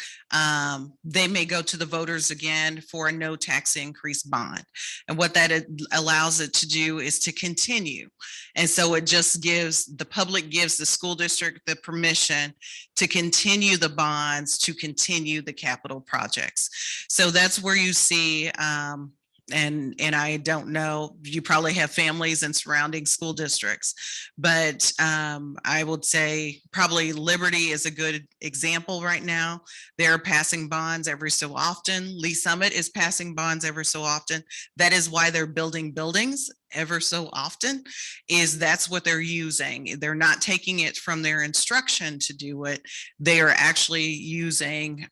they may go to the voters again for a no tax increase bond. And what that allows it to do is to continue. And so it just gives the public, gives the school district the permission to continue the bonds, to continue the capital projects. So that's where you see, and I don't know, you probably have families in surrounding school districts, but I would say probably Liberty is a good example right now. They're passing bonds every so often. Lee Summit is passing bonds every so often. That is why they're building buildings ever so often, is that's what they're using. They're not taking it from their instruction to do it. They are actually using,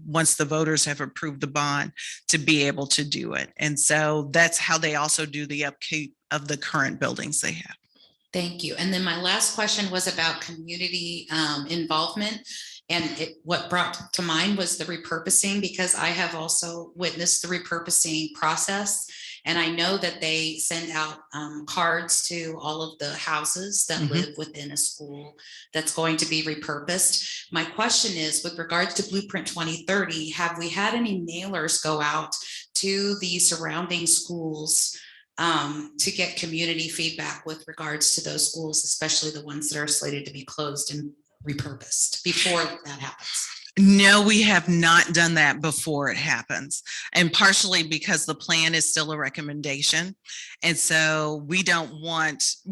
once the voters have approved the bond, to be able to do it. And so that's how they also do the upkeep of the current buildings they have. Thank you. And then my last question was about community involvement. And what brought to mind was the repurposing, because I have also witnessed the repurposing process. And I know that they send out cards to all of the houses that live within a school that's going to be repurposed. My question is, with regards to Blueprint 2030, have we had any mailers go out to the surrounding schools to get community feedback with regards to those schools, especially the ones that are slated to be closed and repurposed before that happens? No, we have not done that before it happens. And partially because the plan is still a recommendation. And so we don't want to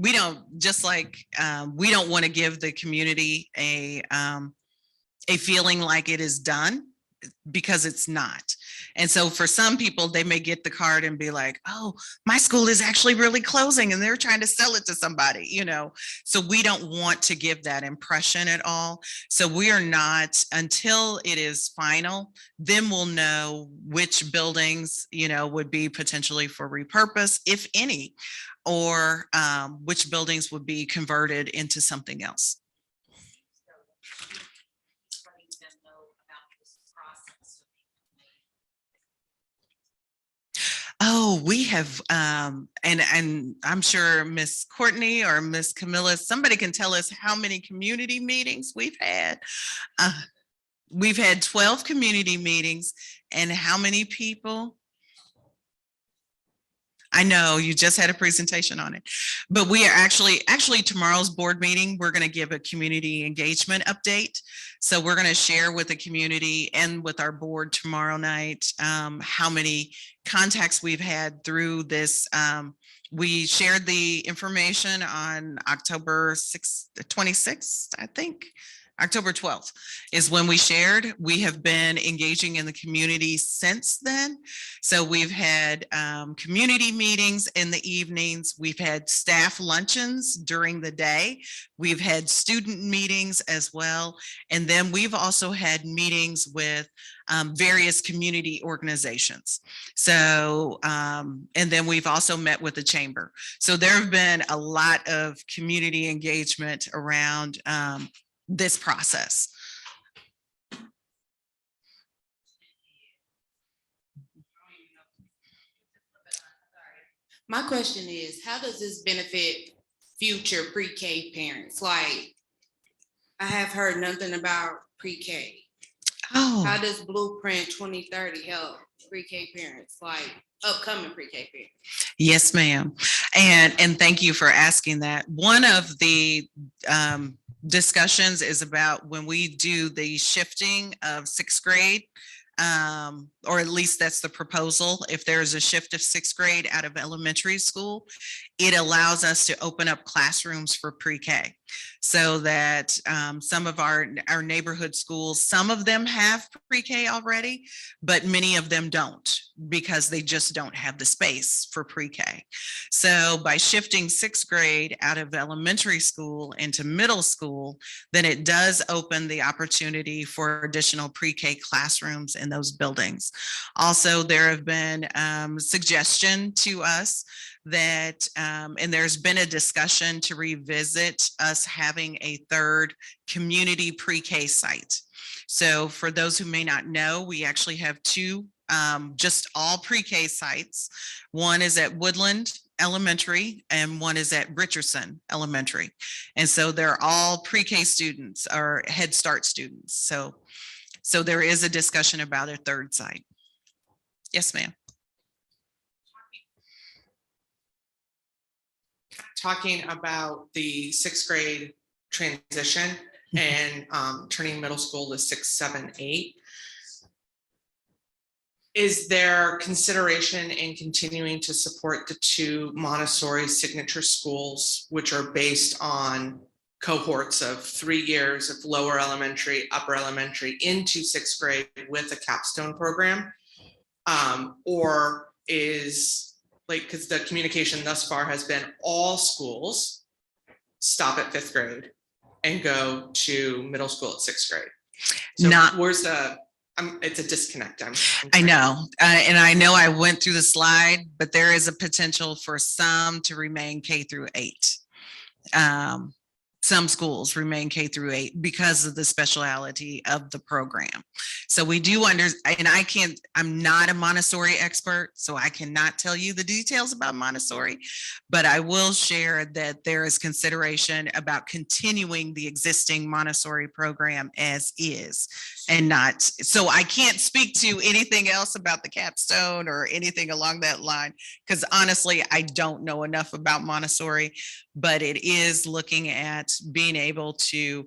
give the community a feeling like it is done, because it's not. And so for some people, they may get the card and be like, oh, my school is actually really closing and they're trying to sell it to somebody, So we don't want to give that impression at all. So we are not, until it is final, then we'll know which buildings, would be potentially for repurpose, if any, or which buildings would be converted into something else. Oh, we have, and I'm sure Miss Courtney or Miss Camilla, somebody can tell us how many community meetings we've had. We've had 12 community meetings, and how many people? I know you just had a presentation on it, but we are actually tomorrow's board meeting, we're going to give a community engagement update. So we're going to share with the community and with our board tomorrow night how many contacts we've had through this. We shared the information on October 26th, I think. October 12th is when we shared. We have been engaging in the community since then. So we've had community meetings in the evenings. We've had staff luncheons during the day. We've had student meetings as well. And then we've also had meetings with various community organizations. So, and then we've also met with the chamber. So there have been a lot of community engagement around this process. My question is, how does this benefit future pre-K parents? Like, I have heard nothing about pre-K. Oh. How does Blueprint 2030 help pre-K parents, like upcoming pre-K parents? Yes, ma'am. And thank you for asking that. One of the discussions is about when we do the shifting of 6th grade or at least that's the proposal. If there's a shift of sixth grade out of elementary school, it allows us to open up classrooms for pre-K. So that some of our neighborhood schools, some of them have pre-K already, but many of them don't because they just don't have the space for pre-K. So by shifting sixth grade out of elementary school into middle school, then it does open the opportunity for additional pre-K classrooms in those buildings. Also, there have been suggestion to us that, and there's been a discussion to revisit us having a third community pre-K site. So for those who may not know, we actually have two just all pre-K sites. One is at Woodland Elementary and one is at Richardson Elementary. And so they're all pre-K students or Head Start students. So there is a discussion about a third site. Yes, ma'am. Talking about the sixth grade transition and turning middle school to 6, 7, 8. Is there consideration in continuing to support the two Montessori signature schools, which are based on cohorts of 3 years of lower elementary, upper elementary into sixth grade with a capstone program? Or is like, because the communication thus far has been all schools stop at 5th grade and go to middle school at 6th grade. So where's the, it's a disconnect. I know, and I know I went through the slide, but there is a potential for some to remain K through 8. Some schools remain K through 8 because of the speciality of the program. So we do and I'm not a Montessori expert, so I cannot tell you the details about Montessori, but I will share that there is consideration about continuing the existing Montessori program as is and not, so I can't speak to anything else about the capstone or anything along that line, because honestly, I don't know enough about Montessori, but it is looking at being able to,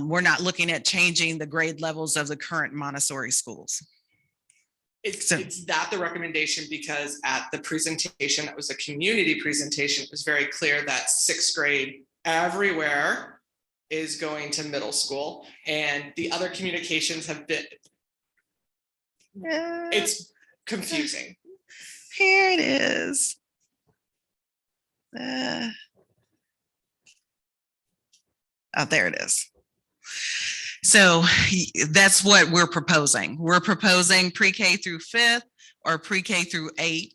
we're not looking at changing the grade levels of the current Montessori schools. It's that the recommendation, because at the presentation, that was a community presentation, it was very clear that 6th grade everywhere is going to middle school, and the other communications have been, it's confusing. Here it is. Oh, there it is. So that's what we're proposing. We're proposing pre-K through 5th or pre-K through 8.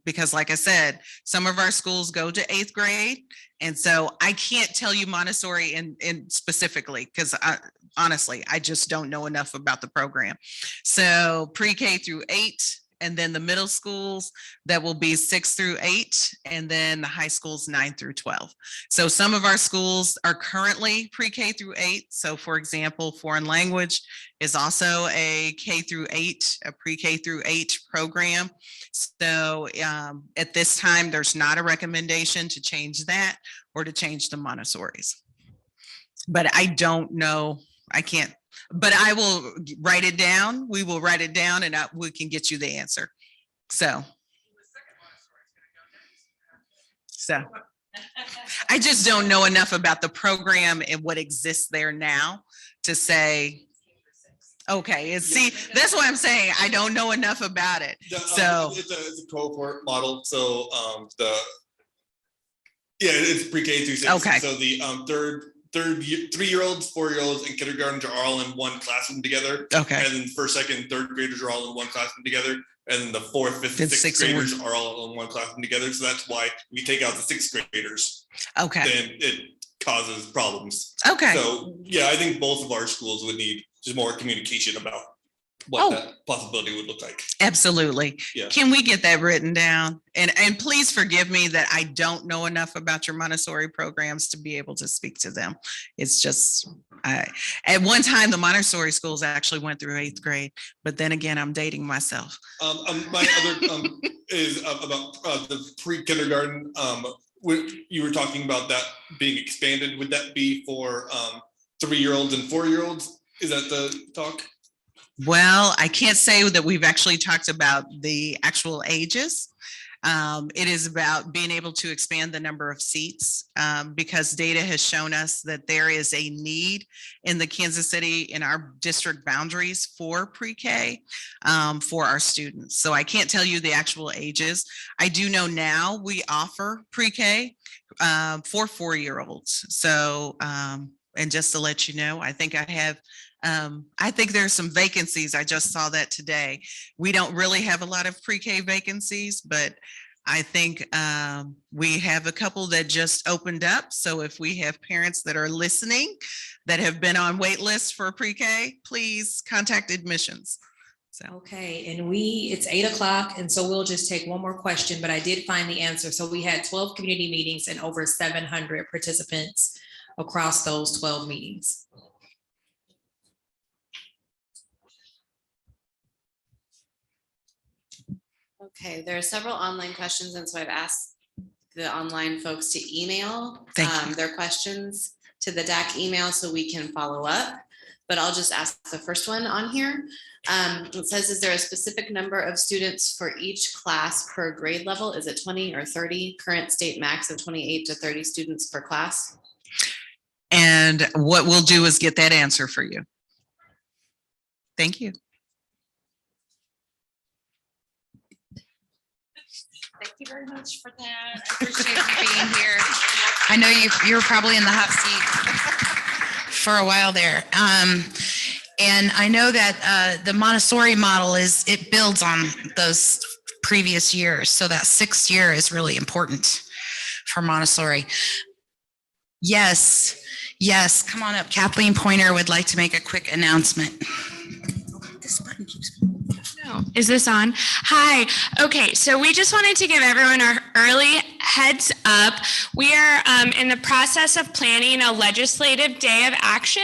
Because like I said, some of our schools go to 8th grade. And so I can't tell you Montessori in specifically, because honestly, I just don't know enough about the program. So pre-K through 8, and then the middle schools, that will be 6 through 8, and then the high schools 9 through 12. So some of our schools are currently pre-K through 8. So for example, foreign language is also a K through 8, a pre-K through 8 program. So at this time, there's not a recommendation to change that or to change the Montessori's. But I don't know, I can't, but I will write it down. We will write it down and we can get you the answer. So I just don't know enough about the program and what exists there now to say, okay, and see, that's what I'm saying. I don't know enough about it. So it's a cohort model. So it's pre-K through 6. Okay. So the third 3-year-olds, 4-year-olds, and kindergartens are all in one classroom together. Okay. And then first, second, third graders are all in one classroom together. And then the 4th, 5th, and 6th graders are all in one classroom together. So that's why we take out the 6th graders. Okay. Then it causes problems. Okay. So yeah, I think both of our schools would need just more communication about what that possibility would look like. Absolutely. Yeah. Can we get that written down? And please forgive me that I don't know enough about your Montessori programs to be able to speak to them. It's just, at one time, the Montessori schools actually went through 8th grade, but then again, I'm dating myself. My other is about the pre-kindergarten. You were talking about that being expanded. Would that be for 3-year-olds and 4-year-olds? Is that the talk? Well, I can't say that we've actually talked about the actual ages. It is about being able to expand the number of seats because data has shown us that there is a need in the Kansas City, in our district boundaries for pre-K for our students. So I can't tell you the actual ages. I do know now we offer pre-K for 4-year-olds. So, and just to let you know, I think I think there's some vacancies. I just saw that today. We don't really have a lot of pre-K vacancies, but I think we have a couple that just opened up. So if we have parents that are listening that have been on wait lists for pre-K, please contact admissions. So. Okay, and it's 8 o'clock, and so we'll just take one more question, but I did find the answer. So we had 12 community meetings and over 700 participants across those 12 meetings. Okay, there are several online questions, and so I've asked the online folks to email their questions to the DAC email so we can follow up. But I'll just ask the first one on here. It says, is there a specific number of students for each class per grade level? Is it 20 or 30? Current state max of 28 to 30 students per class? And what we'll do is get that answer for you. Thank you. Thank you very much for that. I appreciate you being here. I know you were probably in the hot seat for a while there. And I know that the Montessori model it builds on those previous years. So that 6th year is really important for Montessori. Yes, come on up. Kathleen Pointer would like to make a quick announcement. This button keeps. Is this on? Hi. Okay, so we just wanted to give everyone our early heads up. We are in the process of planning a legislative day of action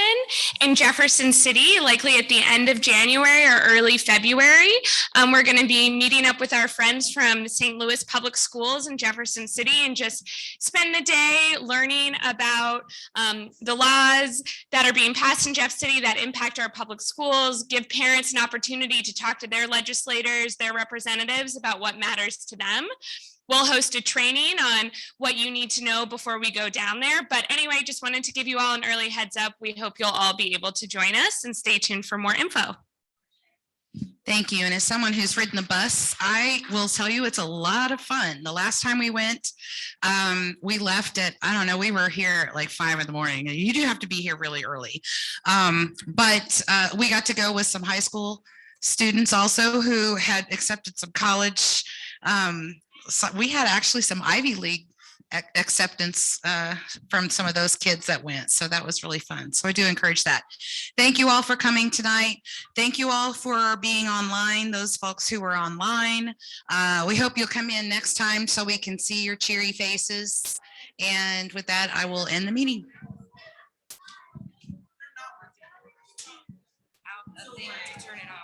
in Jefferson City, likely at the end of January or early February. We're going to be meeting up with our friends from St. Louis Public Schools in Jefferson City and just spend the day learning about the laws that are being passed in Jeff City that impact our public schools, give parents an opportunity to talk to their legislators, their representatives about what matters to them. We'll host a training on what you need to know before we go down there. But anyway, just wanted to give you all an early heads up. We hope you'll all be able to join us and stay tuned for more info. Thank you. And as someone who's ridden the bus, I will tell you it's a lot of fun. The last time we went, we left at, I don't know, we were here at like 5 in the morning. You do have to be here really early. But we got to go with some high school students also who had accepted some college. So we had actually some Ivy League acceptance from some of those kids that went. So that was really fun. So I do encourage that. Thank you all for coming tonight. Thank you all for being online, those folks who were online. We hope you'll come in next time so we can see your cheery faces. And with that, I will end the meeting. Turn it off.